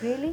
Really?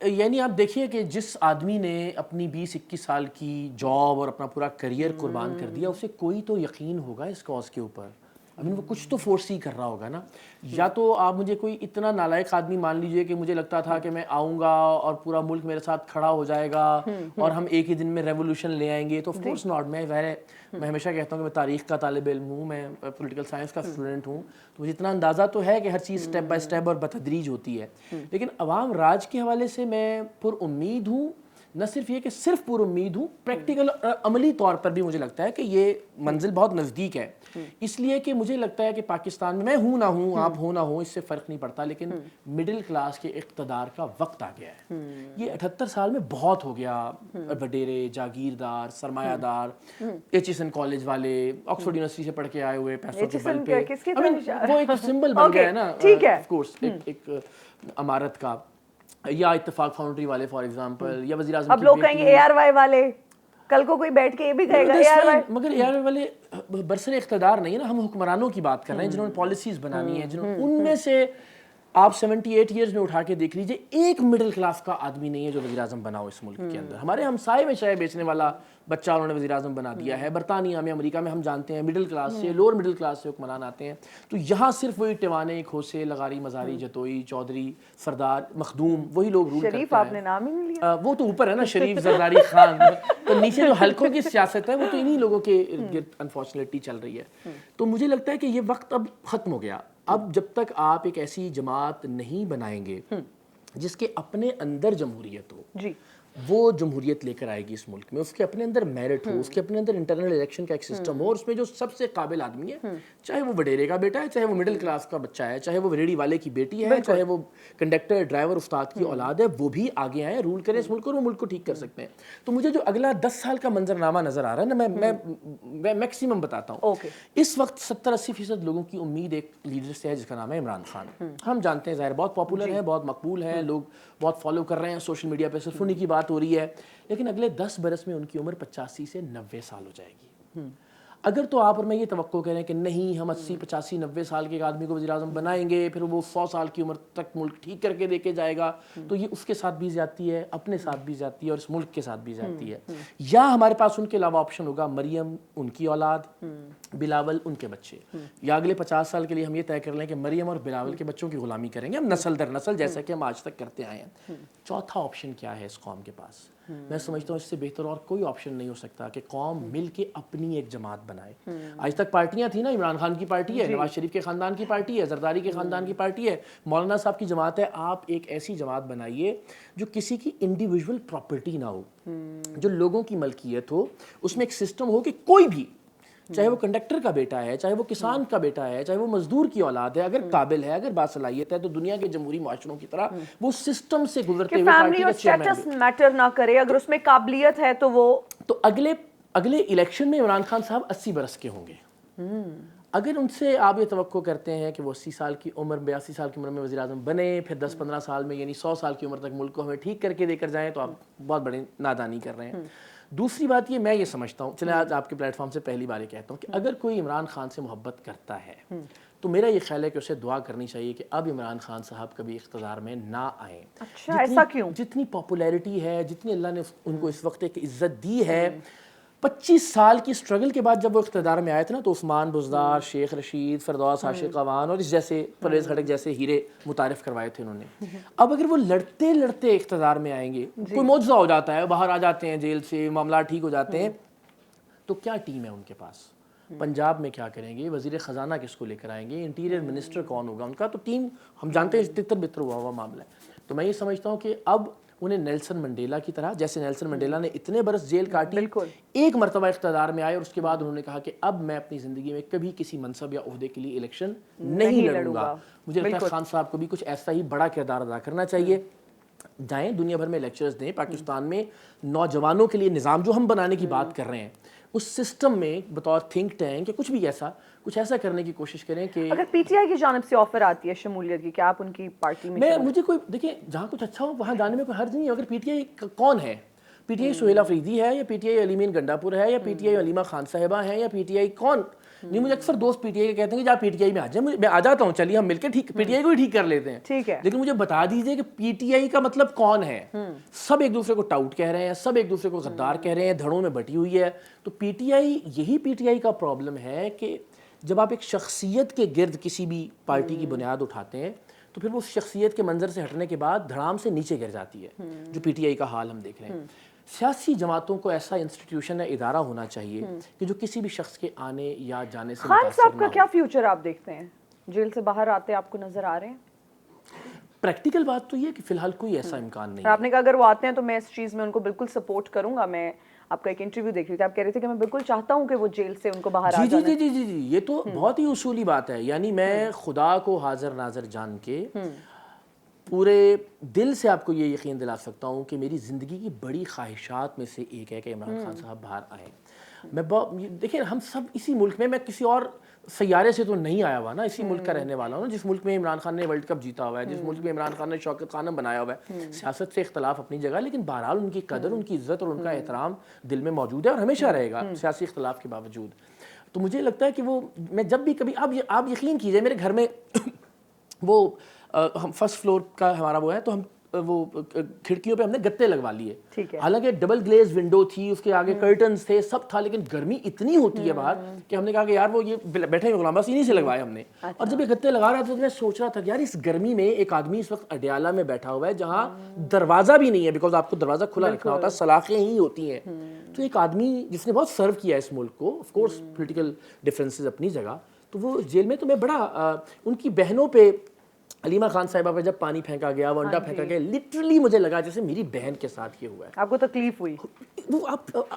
یعنی آپ دیکھیے کہ جس آدمی نے اپنی 20-21 سال کی جاب اور اپنا پورا کریئر قربان کر دیا، اسے کوئی تو یقین ہوگا اس کاز کے اوپر. وہ کچھ تو فورس ہی کر رہا ہوگا نا. یا تو آپ مجھے کوئی اتنا نالائق آدمی مان لیجئے کہ مجھے لگتا تھا کہ میں آؤں گا اور پورا ملک میرے ساتھ کھڑا ہو جائے گا اور ہم ایک ہی دن میں ریولوشن لے آئیں گے. تو آف کورس ناٹ. میں ہمیشہ کہتا ہوں کہ میں تاریخ کا طالب علم ہوں, میں پولیٹیکل سائنس کا اسٹوڈنٹ ہوں, تو مجھے اتنا اندازہ تو ہے کہ ہر چیز اسٹیپ بائی اسٹیپ اور بتدریج ہوتی ہے. لیکن عوام راج کے حوالے سے میں پر امید ہوں. نہ صرف یہ کہ صرف پر امید ہوں, پریکٹیکل عملی طور پر بھی مجھے لگتا ہے کہ یہ منزل بہت نزدیک ہے. اس لیے کہ مجھے لگتا ہے کہ پاکستان میں ہوں نہ ہوں, آپ ہوں نہ ہوں, اس سے فرق نہیں پڑتا, لیکن مڈل کلاس کے اقتدار کا وقت آ گیا ہے. یہ 78 سال میں بہت ہو گیا. وڈیرے, جاگیردار, سرمایہ دار, ایچیسن کالج والے, آکسفورڈ یونیورسٹی سے پڑھ کے آئے ہوئے پیسوں کے بل پہ, وہ ایک سمبل بن گیا ہے نا آف کورس ایک امارت کا. یا اتفاق فاؤنڈری والے فار ایگزامپل, یا وزیر اعظم. اب لوگ کہیں گے اے آر وائی والے, کل کو کوئی بیٹھ کے یہ بھی کہے گا اے آر وائی. مگر اے آر وائی والے برسر اقتدار نہیں ہے نا, ہم حکمرانوں کی بات کر رہے ہیں جنہوں نے پالیسیز بنانی ہے, ان میں سے آپ 78 ایئرز میں اٹھا کے دیکھ لیجئے, ایک مڈل کلاس کا آدمی نہیں ہے جو وزیر اعظم بنا ہو اس ملک کے اندر. ہمارے ہمسائے میں چائے بیچنے والا بچہ انہوں نے وزیر اعظم بنا دیا ہے. برطانیہ میں, امریکہ میں ہم جانتے ہیں مڈل کلاس سے, لوور مڈل کلاس سے حکمران آتے ہیں. تو یہاں صرف وہی ٹیوانے, کھوسے, لغاری, مزاری, جتوئی, چودھری, سردار, مخدوم, وہی لوگ رول کرتے ہیں. شریف آپ نے نام ہی نہیں لیا. وہ تو اوپر ہے نا, شریف, زرداری, خان. تو نیچے جو حلقوں کی سیاست ہے وہ تو انہی لوگوں کے ارد گرد انفارچونیٹلی چل رہی ہے. تو مجھے لگتا ہے کہ یہ وقت اب ختم ہو گیا. اب جب تک آپ ایک ایسی جماعت نہیں بنائیں گے جس کے اپنے اندر جمہوریت ہو, وہ جمہوریت لے کر آئے گی اس ملک میں, اس کے اپنے اندر میرٹ ہو, اس کے اپنے اندر انٹرنل الیکشن کا ایک سسٹم ہو, اور اس میں جو سب سے قابل آدمی ہے, چاہے وہ وڈیرے کا بیٹا ہے, چاہے وہ مڈل کلاس کا بچہ ہے, چاہے وہ ریڑھی والے کی بیٹی ہے, چاہے وہ کنڈکٹر, ڈرائیور, استاد کی اولاد ہے, وہ بھی آگے آئیں, رول کریں اس ملک کو, اور وہ ملک کو ٹھیک کر سکتے ہیں. تو مجھے جو اگلا 10 سال کا منظرنامہ نظر آ رہا ہے نا, میں میکسیمم بتاتا ہوں. اس وقت 70-80% لوگوں کی امید ایک لیڈر سے ہے جس کا نام ہے عمران خان. ہم جانتے ہیں, ظاہر بہت پاپولر ہیں, بہت مقبول ہیں, لوگ بہت فالو کر رہے ہیں سوشل میڈیا پہ, صرف انہی کی بات ہو رہی ہے. لیکن اگلے 10 برس میں ان کی عمر 85 سے 90 سال ہو جائے گی. اگر تو آپ اور میں یہ توقع کریں کہ نہیں, ہم 80, 85, 90 سال کے ایک آدمی کو وزیر اعظم بنائیں گے, پھر وہ 100 سال کی عمر تک ملک ٹھیک کر کے دے کے جائے گا, تو یہ اس کے ساتھ بھی جاتی ہے, اپنے ساتھ بھی جاتی ہے, اور اس ملک کے ساتھ بھی جاتی ہے. یا ہمارے پاس ان کے علاوہ آپشن ہوگا مریم, ان کی اولاد, بلاول, ان کے بچے. یا اگلے 50 سال کے لیے ہم یہ طے کر لیں کہ مریم اور بلاول کے بچوں کی غلامی کریں گے ہم نسل در نسل, جیسا کہ ہم آج تک کرتے آئے ہیں. چوتھا آپشن کیا ہے اس قوم کے پاس؟ میں سمجھتا ہوں اس سے بہتر اور کوئی آپشن نہیں ہو سکتا کہ قوم مل کے اپنی ایک جماعت بنائے. آج تک پارٹیاں تھیں نا, عمران خان کی پارٹی ہے, نواز شریف کے خاندان کی پارٹی ہے, زرداری کے خاندان کی پارٹی ہے, مولانا صاحب کی جماعت ہے. آپ ایک ایسی جماعت بنائیے جو کسی کی انڈیویجول پراپرٹی نہ ہو, جو لوگوں کی ملکیت ہو, اس میں ایک سسٹم ہو کہ کوئی بھی, چاہے وہ کنڈکٹر کا بیٹا ہے, چاہے وہ کسان کا بیٹا ہے, چاہے وہ مزدور کی اولاد ہے, اگر قابل ہے, اگر باصلاحیت ہے, تو دنیا کے جمہوری معاشروں کی طرح وہ سسٹم سے گزرتے ہوئے فیملی اور اسٹیٹس میٹر نہ کرے, اگر اس میں قابلیت ہے تو وہ. تو اگلے الیکشن میں عمران خان صاحب 80 برس کے ہوں گے. اگر ان سے آپ یہ توقع کرتے ہیں کہ وہ 80 سال کی عمر, 82 سال کی عمر میں وزیر اعظم بنے, پھر 10-15 سال میں, یعنی 100 سال کی عمر تک ملک کو ہمیں ٹھیک کر کے دے کر جائیں, تو آپ بہت بڑی نادانی کر رہے ہیں. دوسری بات یہ, میں یہ سمجھتا ہوں, چلیں آج آپ کے پلیٹ فارم سے پہلی بار یہ کہتا ہوں کہ اگر کوئی عمران خان سے محبت کرتا ہے تو میرا یہ خیال ہے کہ اسے دعا کرنی چاہیے کہ اب عمران خان صاحب کبھی اقتدار میں نہ آئیں. اچھا, ایسا کیوں؟ جتنی پاپولیرٹی ہے, جتنی اللہ نے ان کو اس وقت ایک عزت دی ہے, 25 سال کی اسٹرگل کے بعد جب وہ اقتدار میں آئے تھے نا, تو عثمان بزدار, شیخ رشید, فردوس عاشق اعوان اور اس جیسے پرویز خٹک جیسے ہیرے متعارف کروائے تھے انہوں نے. اب اگر وہ لڑتے لڑتے اقتدار میں آئیں گے, کوئی معجزہ ہو جاتا ہے, باہر آ جاتے ہیں جیل سے, معاملات ٹھیک ہو جاتے ہیں, تو کیا ٹیم ہے ان کے پاس؟ پنجاب میں کیا کریں گے, وزیر خزانہ کس کو لے کر آئیں گے, انٹیریئر منسٹر کون ہوگا ان کا؟ تو ٹیم ہم جانتے ہیں تتر بتر ہوا معاملہ ہے. تو میں یہ سمجھتا ہوں کہ اب انہیں نیلسن منڈیلا کی طرح, جیسے نیلسن منڈیلا نے اتنے برس جیل کاٹی, ایک مرتبہ اقتدار میں آئے اور اس کے بعد انہوں نے کہا کہ اب میں اپنی زندگی میں کبھی کسی منصب یا عہدے کے لیے الیکشن نہیں لڑوں گا. مجھے لگتا ہے خان صاحب کو بھی کچھ ایسا ہی بڑا کردار ادا کرنا چاہیے. جائیں دنیا بھر میں لیکچرز دیں, پاکستان میں نوجوانوں کے لیے نظام جو ہم بنانے کی بات کر رہے ہیں, اس سسٹم میں بطور تھنک ٹینک یا کچھ ایسا کرنے کی کوشش کریں کہ اگر پی ٹی آئی کی جانب سے آفر آتی ہے شمولیت کی, کیا آپ ان کی پارٹی میں؟ مجھے کوئی, دیکھیں جہاں کچھ اچھا ہو وہاں جانے میں کوئی حرج نہیں ہے. اگر پی ٹی آئی کون ہے, P T I Sohail Afridi ہے, یا پی ٹی آئی علیمین گنڈا پور ہے, یا P T I Alima Khan صاحبہ ہیں, یا پی ٹی آئی کون نہیں مجھے اکثر دوست پی ٹی آئی کے کہتے ہیں کہ جا پی ٹی آئی میں آ جائیں, میں آ جاتا ہوں, چلیے ہم مل کے ٹھیک پی ٹی آئی کو ہی ٹھیک کر لیتے ہیں, ٹھیک ہے, لیکن مجھے بتا دیجئے کہ پی ٹی آئی کا مطلب کون ہے. سب ایک دوسرے کو ٹاؤٹ کہہ رہے ہیں, سب ایک دوسرے کو غدار کہہ رہے ہیں, دھڑوں میں بٹی ہوئی ہے. تو پی ٹی آئی, یہی پی ٹی آئی کا پرابلم ہے کہ جب آپ ایک شخصیت کے گرد کسی بھی پارٹی کی بنیاد اٹھاتے ہیں تو پھر وہ اس شخصیت کے منظر سے ہٹنے کے بعد دھڑام سے نیچے گر جاتی ہے, جو پی ٹی آئی کا حال ہم دیکھ رہے ہیں. سیاسی جماعتوں کو ایسا انسٹیٹیوشن یا ادارہ ہونا چاہیے کہ جو کسی بھی شخص کے آنے یا جانے سے خان متاثر صاحب نہ کا ہو. کیا فیوچر آپ دیکھتے ہیں؟ جیل سے باہر آتے آپ کو نظر آ رہے ہیں؟ پریکٹیکل بات تو یہ ہے کہ فی الحال کوئی ایسا امکان نہیں اور آپ نے کہا اگر وہ آتے ہیں تو میں اس چیز میں ان کو بالکل سپورٹ کروں گا. میں آپ کا ایک انٹرویو دیکھ رہی تھی, آپ کہہ رہے تھے کہ میں بالکل چاہتا ہوں کہ وہ جیل سے ان کو باہر آ جی جانا. جی جی جی جی یہ تو بہت ہی اصولی بات ہے. یعنی میں خدا کو حاضر ناظر جان کے پورے دل سے آپ کو یہ یقین دلا سکتا ہوں کہ میری زندگی کی بڑی خواہشات میں سے ایک ہے کہ عمران خان صاحب باہر آئیں. میں دیکھیں ہم سب اسی ملک میں کسی اور سیارے سے تو نہیں آیا ہوا نا, اسی ملک کا رہنے والا ہوں, جس ملک میں عمران خان نے ورلڈ کپ جیتا ہوا ہے, جس ملک میں عمران خان نے شوکت خانم بنایا ہوا ہے. سیاست سے اختلاف اپنی جگہ, لیکن بہرحال ان کی قدر, ان کی عزت اور ان کا احترام دل میں موجود ہے اور ہمیشہ رہے گا سیاسی اختلاف کے باوجود. تو مجھے لگتا ہے کہ وہ میں جب بھی کبھی آپ یقین کیجئے میرے گھر میں وہ ہم فرسٹ فلور کا ہمارا وہ ہے, تو ہم وہ کھڑکیوں پہ ہم نے گتے لگوا لیے. حالانکہ ڈبل گلیز ونڈو تھی, اس کے آگے کرٹنز تھے, سب تھا, لیکن گرمی اتنی ہوتی ہے باہر کہ ہم نے کہا کہ یار وہ یہ بیٹھے ہوئے غلام بس انہی سے لگوائے ہم نے. اور جب یہ گتے لگا رہا تھا تو میں سوچ رہا تھا کہ یار اس گرمی میں ایک آدمی اس وقت اڈیالہ میں بیٹھا ہوا ہے جہاں دروازہ بھی نہیں ہے, بیکاز آپ کو دروازہ کھلا رکھنا ہوتا ہے, سلاخیں ہی ہوتی ہیں. تو ایک آدمی جس نے بہت سرو کیا اس ملک کو, آف کورس پولیٹیکل ڈفرینسز اپنی جگہ, تو وہ جیل میں تو میں بڑا ان کی بہنوں پہ, علیمہ خان صاحبہ پہ جب پانی پھینکا گیا, ونڈا پھینکا گیا, لٹرلی مجھے لگا جیسے میری بہن کے ساتھ یہ ہوا ہے. آپ کو تکلیف ہوئی؟ وہ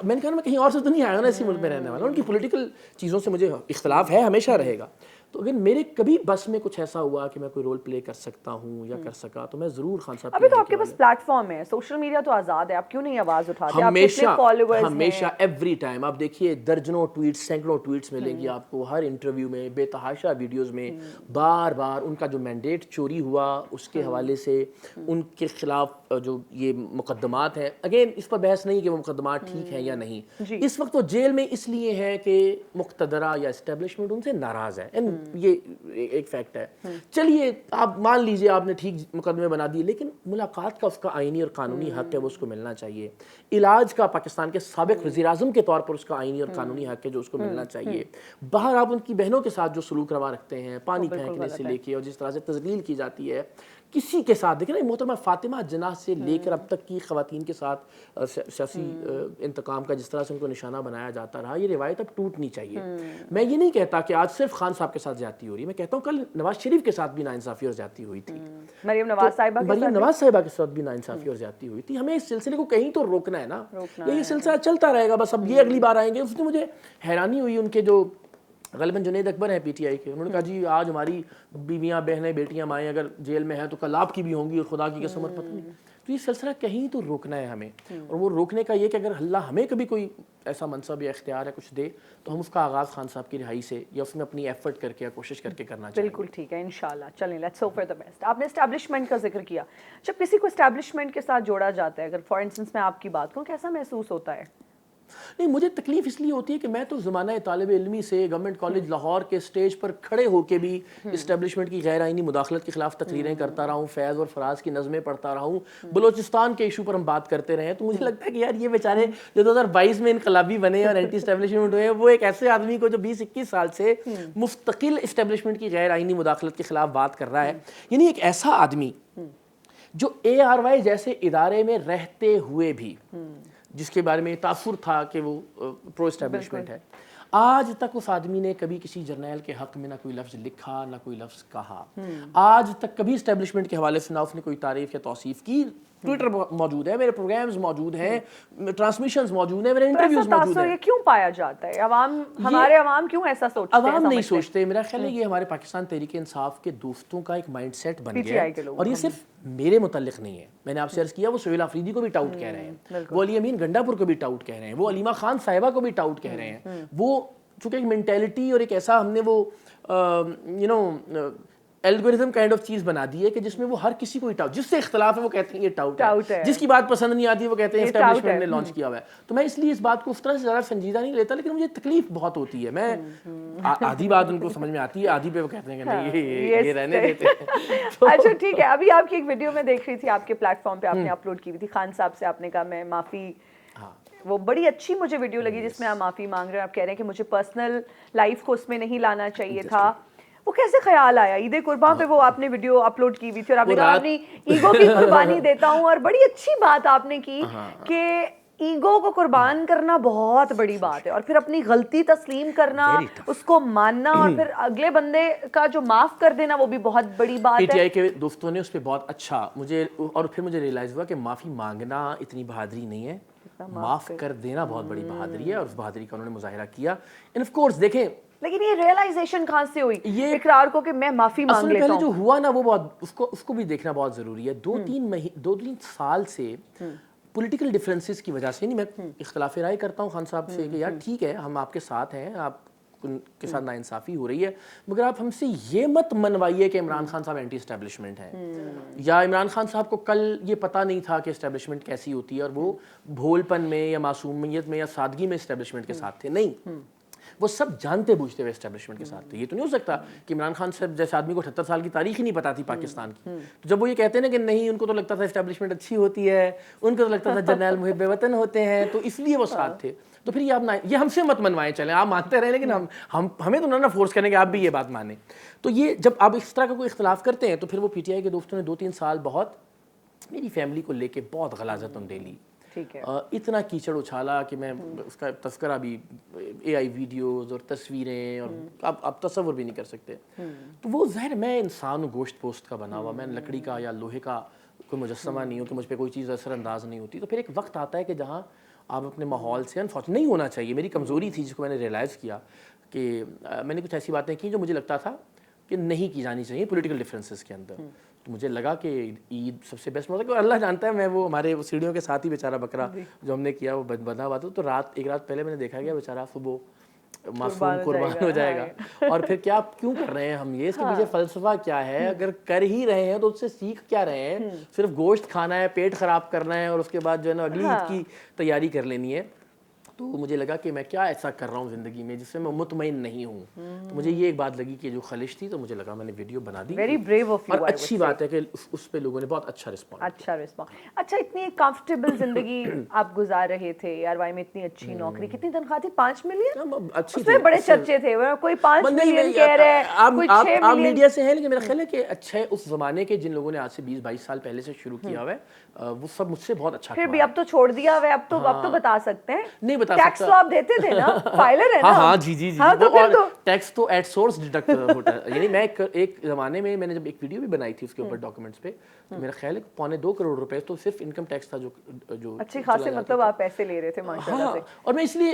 میں نے کہا میں کہیں اور سے تو نہیں آیا نا, اسی ملک میں رہنے والا. ان کی پولیٹیکل چیزوں سے مجھے اختلاف ہے, ہمیشہ رہے گا. تو اگر میرے کبھی بس میں کچھ ایسا ہوا کہ میں کوئی رول پلے کر سکتا ہوں یا کر سکا تو میں ضرور خان صاحب. ابھی تو آپ کے پاس پلیٹ فارم ہے, سوشل میڈیا تو آزاد ہے, آپ کیوں نہیں آواز اٹھاتے؟ ہمیشہ ایوری ٹائم آپ دیکھیے درجنوں ٹویٹس, سینکڑوں ٹویٹس ملیں گی آپ کو, ہر انٹرویو میں, بے تحاشا ویڈیوز میں, بار بار ان کا جو مینڈیٹ چوری ہوا اس کے حوالے سے ان کے خلاف جو یہ مقدمات ہیں. اگین اس پر بحث نہیں کہ وہ مقدمات ٹھیک ہیں یا نہیں, اس وقت وہ جیل میں اس لیے ہے کہ مقتدرہ یا اسٹیبلشمنٹ ان سے ناراض ہے. یہ ایک فیکٹ ہے. چلیے آپ مان لیجئے آپ نے ٹھیک مقدمے بنا دیے, لیکن ملاقات کا اس کا آئینی اور قانونی حق ہے, وہ اس کو ملنا چاہیے. علاج کا پاکستان کے سابق وزیر اعظم کے طور پر اس کا آئینی اور قانونی حق ہے جو اس کو ملنا چاہیے. باہر آپ ان کی بہنوں کے ساتھ جو سلوک روا رکھتے ہیں, پانی پھینکنے سے لے کے اور جس طرح سے تذلیل کی جاتی ہے کسی کے ساتھ, دیکھیں نا محترمہ فاطمہ جناح سے لے کر اب تک کی خواتین کے ساتھ سیاسی انتقام کا جس طرح سے ان کو نشانہ بنایا جاتا رہا, یہ روایت اب ٹوٹنی چاہیے. میں یہ نہیں کہتا کہ آج صرف خان صاحب کے ساتھ زیادتی ہو رہی ہے, میں کہتا ہوں کل نواز شریف کے ساتھ بھی ناانصافی اور زیادتی ہوئی تھی, مریم نواز صاحبہ کے ساتھ بھی ناانصافی اور زیادتی ہوئی تھی. ہمیں اس سلسلے کو کہیں تو روکنا ہے نا, یہ سلسلہ چلتا رہے گا بس. اب یہ اگلی بار آئیں گے. اس نے مجھے حیرانی ہوئی ان کے جو غالباً جنید اکبر ہیں پی ٹی آئی کے, انہوں نے کہا جی آج ہماری بیویاں, بہنیں, بیٹیاں, مائیں اگر جیل میں ہیں تو کل آپ کی بھی ہوں گی, اور خدا کی قسم اور پتہ نہیں. تو یہ سلسلہ کہیں تو روکنا ہے ہمیں, اور وہ روکنے کا یہ کہ اگر اللہ ہمیں کبھی کوئی ایسا منصب یا اختیار ہے کچھ دے تو ہم اس کا آغاز خان صاحب کی رہائی سے یا اس میں اپنی ایفرٹ کر کے یا کوشش کر کے کرنا چاہیے. بالکل ٹھیک ہے, انشاءاللہ. چلیں let's hope for the best. آپ نے اسٹیبلشمنٹ کا ذکر کیا, جب کسی کو اسٹیبلشمنٹ کے ساتھ جوڑا جاتا ہے, اگر فار انسٹنس میں آپ کی بات کروں, کیسا محسوس ہوتا ہے؟ نہیں, مجھے تکلیف اس لیے ہوتی ہے کہ میں تو زمانہ طالب علمی سے گورنمنٹ کالج لاہور کے سٹیج پر کھڑے ہو کے بھی اسٹیبلشمنٹ کی غیر آئینی مداخلت کے خلاف تقریریں کرتا رہا ہوں, فیض اور فراز کی نظمیں پڑھتا رہا ہوں, بلوچستان کے ایشو پر ہم بات کرتے رہے ہیں. تو مجھے لگتا ہے کہ یار یہ بیچارے جو 2022 میں انقلابی بنے اور اینٹی اسٹیبلشمنٹ ہوئے, وہ ایک ایسے آدمی کو جو 20-21 سال سے مستقل اسٹیبلشمنٹ کی غیر آئینی مداخلت کے خلاف بات کر رہا ہے, یعنی ایک ایسا آدمی جو ARY جیسے ادارے میں رہتے ہوئے بھی جس کے بارے میں تاثر تھا کہ وہ پرو اسٹیبلشمنٹ ہے, آج تک اس آدمی نے کبھی کسی جرنیل کے حق میں نہ کوئی لفظ لکھا نہ کوئی لفظ کہا. آج تک کبھی اسٹیبلشمنٹ کے حوالے سے نہ اس نے کوئی تعریف یا توصیف کی. ٹویٹر موجود ہے, میرے پروگرامز موجود ہیں, ٹرانسمیشنز موجود ہیں, میرے انٹرویوز موجود ہیں. یہ کیوں پایا جاتا ہے؟ ہمارے عوام کیوں ایسا سوچتے ہیں؟ عوام نہیں سوچتے. میرا خیال ہے یہ ہمارے پاکستان تحریک انصاف کے دوستوں کا ایک مائنڈ سیٹ بن گیا ہے, اور یہ صرف میرے متعلق نہیں ہے. میں نے آپ سے عرض کیا وہ سہیل آفریدی کو بھی ٹاؤٹ کہہ رہے ہیں, وہ علی امین گنڈا پور کو بھی ٹاؤٹ کہہ رہے ہیں, وہ علیمہ خان صاحبہ کو بھی ٹاؤٹ کہہ رہے ہیں. وہ چونکہ ایک مینٹیلٹی اور ایک ایسا ہم نے وہ الگوریتم کائنڈ آف چیز بنا دی ہے کہ جس میں وہ ہر کسی کو جس سے اختلاف ہے وہ کہتے ہیں یہ ٹاؤٹ ہے, جس کی بات پسند نہیں آتی وہ کہتے ہیں اسٹیبلشمنٹ نے لانچ کیا ہوا ہے. تو میں اس لیے اس بات کو اس طرح سے زیادہ سنجیدہ نہیں لیتا, لیکن مجھے تکلیف بہت ہوتی ہے. میں آدھی بات ان کو سمجھ میں آتی ہے, آدھی پہ وہ کہتے ہیں کہ نہیں یہ رہنے دیتے ہیں. اچھا ٹھیک ہے, ابھی آپ کی ایک ویڈیو میں دیکھ رہی تھی, آپ کے پلیٹ فارم پہ آپ نے اپلوڈ کی ہوئی تھی, خان صاحب سے آپ نے کہا میں معافی, وہ بڑی اچھی مجھے ویڈیو لگی جس میں آپ معافی مانگ رہے ہیں, آپ کہہ رہے ہیں کہ مجھے پرسنل لائف کو اس میں نہیں لانا چاہیے تھا. وہ کیسے خیال آیا؟ عید قربان پہ وہ آپ نے ویڈیو اپلوڈ کی ہوئی تھی اور آپ نے کہا اپنی ایگو کی قربانی دیتا ہوں, اور بڑی اچھی بات آپ نے کی کہ ایگو کو قربان کرنا بہت بڑی بات ہے, اور پھر اپنی غلطی تسلیم کرنا, اس کو ماننا, اور پھر اگلے بندے کا جو معاف کر دینا وہ بھی بہت بڑی بات ہے. پی ٹی آئی کے دوستوں نے اس پہ بہت اچھا مجھے, اور پھر مجھے ریئلائز ہوا کہ معافی مانگنا اتنی بہادری نہیں ہے, معاف کر دینا بہت بڑی بہادری ہے, اور اس بہادری کا انہوں نے مظاہرہ کیا. اینڈ آف کورس دیکھیں, لیکن یہ ریئلائزیشن کہاں سے ہوئی, یہ اقرار کو کہ میں معافی مانگ لیتا ہوں. پہلے جو ہوا نا وہ بہت, اس کو بھی دیکھنا بہت ضروری ہے. 2-3 سال سے پولیٹیکل ڈفرینسز کی وجہ سے, نہیں میں اختلاف رائے کرتا ہوں خان صاحب سے کہ یار ٹھیک ہے ہم آپ کے ساتھ ہیں, آپ کے ساتھ ناانصافی ہو رہی ہے, مگر آپ ہم سے یہ مت منوائیے کہ عمران خان صاحب اینٹی اسٹیبلشمنٹ ہیں, یا عمران خان صاحب کو کل یہ پتہ نہیں تھا کہ اسٹیبلشمنٹ کیسی ہوتی ہے, اور وہ بھول پن میں یا معصومیت میں یا سادگی میں اسٹیبلشمنٹ کے ساتھ تھے. نہیں, وہ سب جانتے بوجھتے ہوئے اسٹیبلشمنٹ کے ساتھ تھے. یہ تو نہیں ہو سکتا کہ عمران خان صاحب جیسے آدمی کو 78 سال کی تاریخ ہی نہیں پتا تھی پاکستان کی, تو جب وہ یہ کہتے ہیں نا کہ نہیں ان کو تو لگتا تھا اسٹیبلشمنٹ اچھی ہوتی ہے, ان کو تو لگتا تھا جرنیل محب وطن ہوتے ہیں تو اس لیے وہ ساتھ تھے, تو پھر یہ ہم سے مت منوائیں, چلیں آپ مانتے رہیں, لیکن ہمیں تو نہ فورس کریں کہ آپ بھی یہ بات مانیں. تو یہ جب آپ اس طرح کا کوئی اختلاف کرتے ہیں تو پھر وہ پی ٹی آئی کے دوستوں نے 2-3 سال بہت میری فیملی کو لے کے بہت غلاظت اندیلی, اتنا کیچڑ اچھالا کہ میں اس کا تذکرہ بھی اے آئی ویڈیوز اور تصویریں, اور آپ تصور بھی نہیں کر سکتے. تو وہ ظاہر میں انسان ہوں, گوشت پوست کا بنا ہوا, میں لکڑی کا یا لوہے کا کوئی مجسمہ نہیں ہوں کہ مجھ پہ کوئی چیز اثر انداز نہیں ہوتی. تو پھر ایک وقت آتا ہے کہ جہاں آپ اپنے ماحول سے نہیں ہونا چاہیے. میری کمزوری تھی جس کو میں نے ریئلائز کیا کہ میں نے کچھ ایسی باتیں کی جو مجھے لگتا تھا کہ نہیں کی جانی چاہیے پولیٹیکل ڈفرینسز کے اندر. تو مجھے لگا کہ عید سب سے بیسٹ موقع, کہ اللہ جانتا ہے میں وہ ہمارے وہ سیڑھیوں کے ساتھ ہی بیچارہ بکرا جو ہم نے کیا وہ بندھا ہوا تھا, تو ایک رات پہلے میں نے دیکھا گیا بیچارہ صبح معصوم قربان ہو جائے گا. اور پھر کیا کیوں کر رہے ہیں ہم یہ, اس کے پیچھے فلسفہ کیا ہے, اگر کر ہی رہے ہیں تو اس سے سیکھ کیا رہے ہیں, صرف گوشت کھانا ہے, پیٹ خراب کرنا ہے, اور اس کے بعد جو ہے نا اگلی عید کی تیاری کر لینی ہے. تو مجھے لگا کہ میں کیا ایسا کر رہا ہوں زندگی میں جس سے میں مطمئن نہیں ہوں. تو مجھے یہ ایک بات لگی کہ جو خلش تھی, تو مجھے لگا میں نے ویڈیو بنا دی. Very brave of you. اور اچھی بات ہے کہ اس پہ لوگوں نے بہت اچھا رسپانس. اچھا, اتنی کمفرٹیبل زندگی آپ گزار رہے تھے یار, وائی میں اتنی اچھی نوکری, کتنی تنخواہ تھی؟ 5 ملین. اس میں بڑے چرچے تھے, کوئی 5 ملین کہہ رہے ہیں, کوئی 6 ملین. آپ میڈیا سے ہیں, لیکن میرا خیال ہے کہ اچھا ہے اس زمانے کے جن لوگوں نے آج سے 20-22 سال پہلے سے شروع کیا ہوا ہے, وہ سب مجھ سے بہت اچھا. پھر بھی اب تو چھوڑ دیا ہوا ہے, اب تو بتا سکتے ہیں. نہیں بتا سکتا. ٹیکس تو آپ دیتے تھے نا, فائلر ہے نا. ہاں جی, ٹیکس تو ایٹ سورس ڈیڈکٹ ہوتا ہے. یعنی میں ایک زمانے میں نے جب ایک ویڈیو بھی بنائی تھی اس کے اوپر ڈاکومنٹس پہ, تو میرا خیال ہے 2.25 کروڑ روپے تو صرف انکم ٹیکس تھا جو اچھے خاصے, مطلب آپ پیسے لے رہے تھے ماشاءاللہ سے. اور میں اس لیے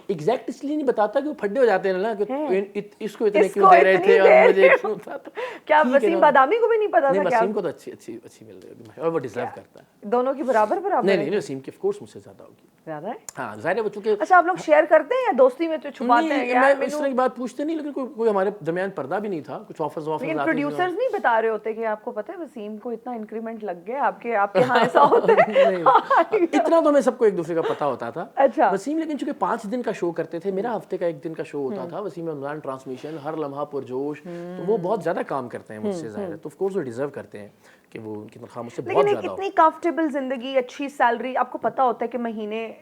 ایگزیکٹ اس لیے نہیں بتاتا کہ وہ پھڈے ہو جاتے ہیں نا, کہ اس کو اتنے کیوں دے رہے تھے اور مجھے کیوں تھا. کیا وسیم بادامی کو بھی نہیں پتا تھا؟ وسیم کو تو اچھی مل رہی ہے اور وہ ڈیزرو کرتا ہے. دونوں کی برابر نہیں, وسیم کی آف کورس مجھ سے زیادہ ہوگی. زیادہ ہے؟ ہاں ظاہر ہے وہ چونکہ. اچھا, آپ لوگ شیئر کرتے ہیں یا دوستی میں تو چھپاتے ہیں؟ میں اس طرح کی بات پوچھتے نہیں, لیکن کوئی ہمارے درمیان پردہ بھی نہیں تھا. کچھ آفرز لیکن پروڈیوسرز نہیں بتا رہے ہوتے کہ آپ کو پتہ ہے وسیم کو اتنا انکریمنٹ لگ گیا, آپ کے ہاں ایسا ہوتا ہے؟ اتنا تو ہمیں سب کو ایک دوسرے کا پتہ ہوتا تھا. اچھا. وسیم لیکن چونکہ 5 دن کا شو کرتے تھے, میرا ہفتے کا 1 دن کا شو ہوتا تھا. وسیم رمضان ٹرانسمیشن, ہر لمحہ پرجوش, تو وہ بہت زیادہ کام کرتے ہیں مجھ سے ظاہر ہے, تو آف کورس وہ ڈیزرو کرتے ہیں کہ وہ ان کی تنخواہ مجھ سے بہت زیادہ ہو. اتنی کمفرٹیبل زندگی, اچھی سیلری, آپ کو پتا ہوتا ہے کہ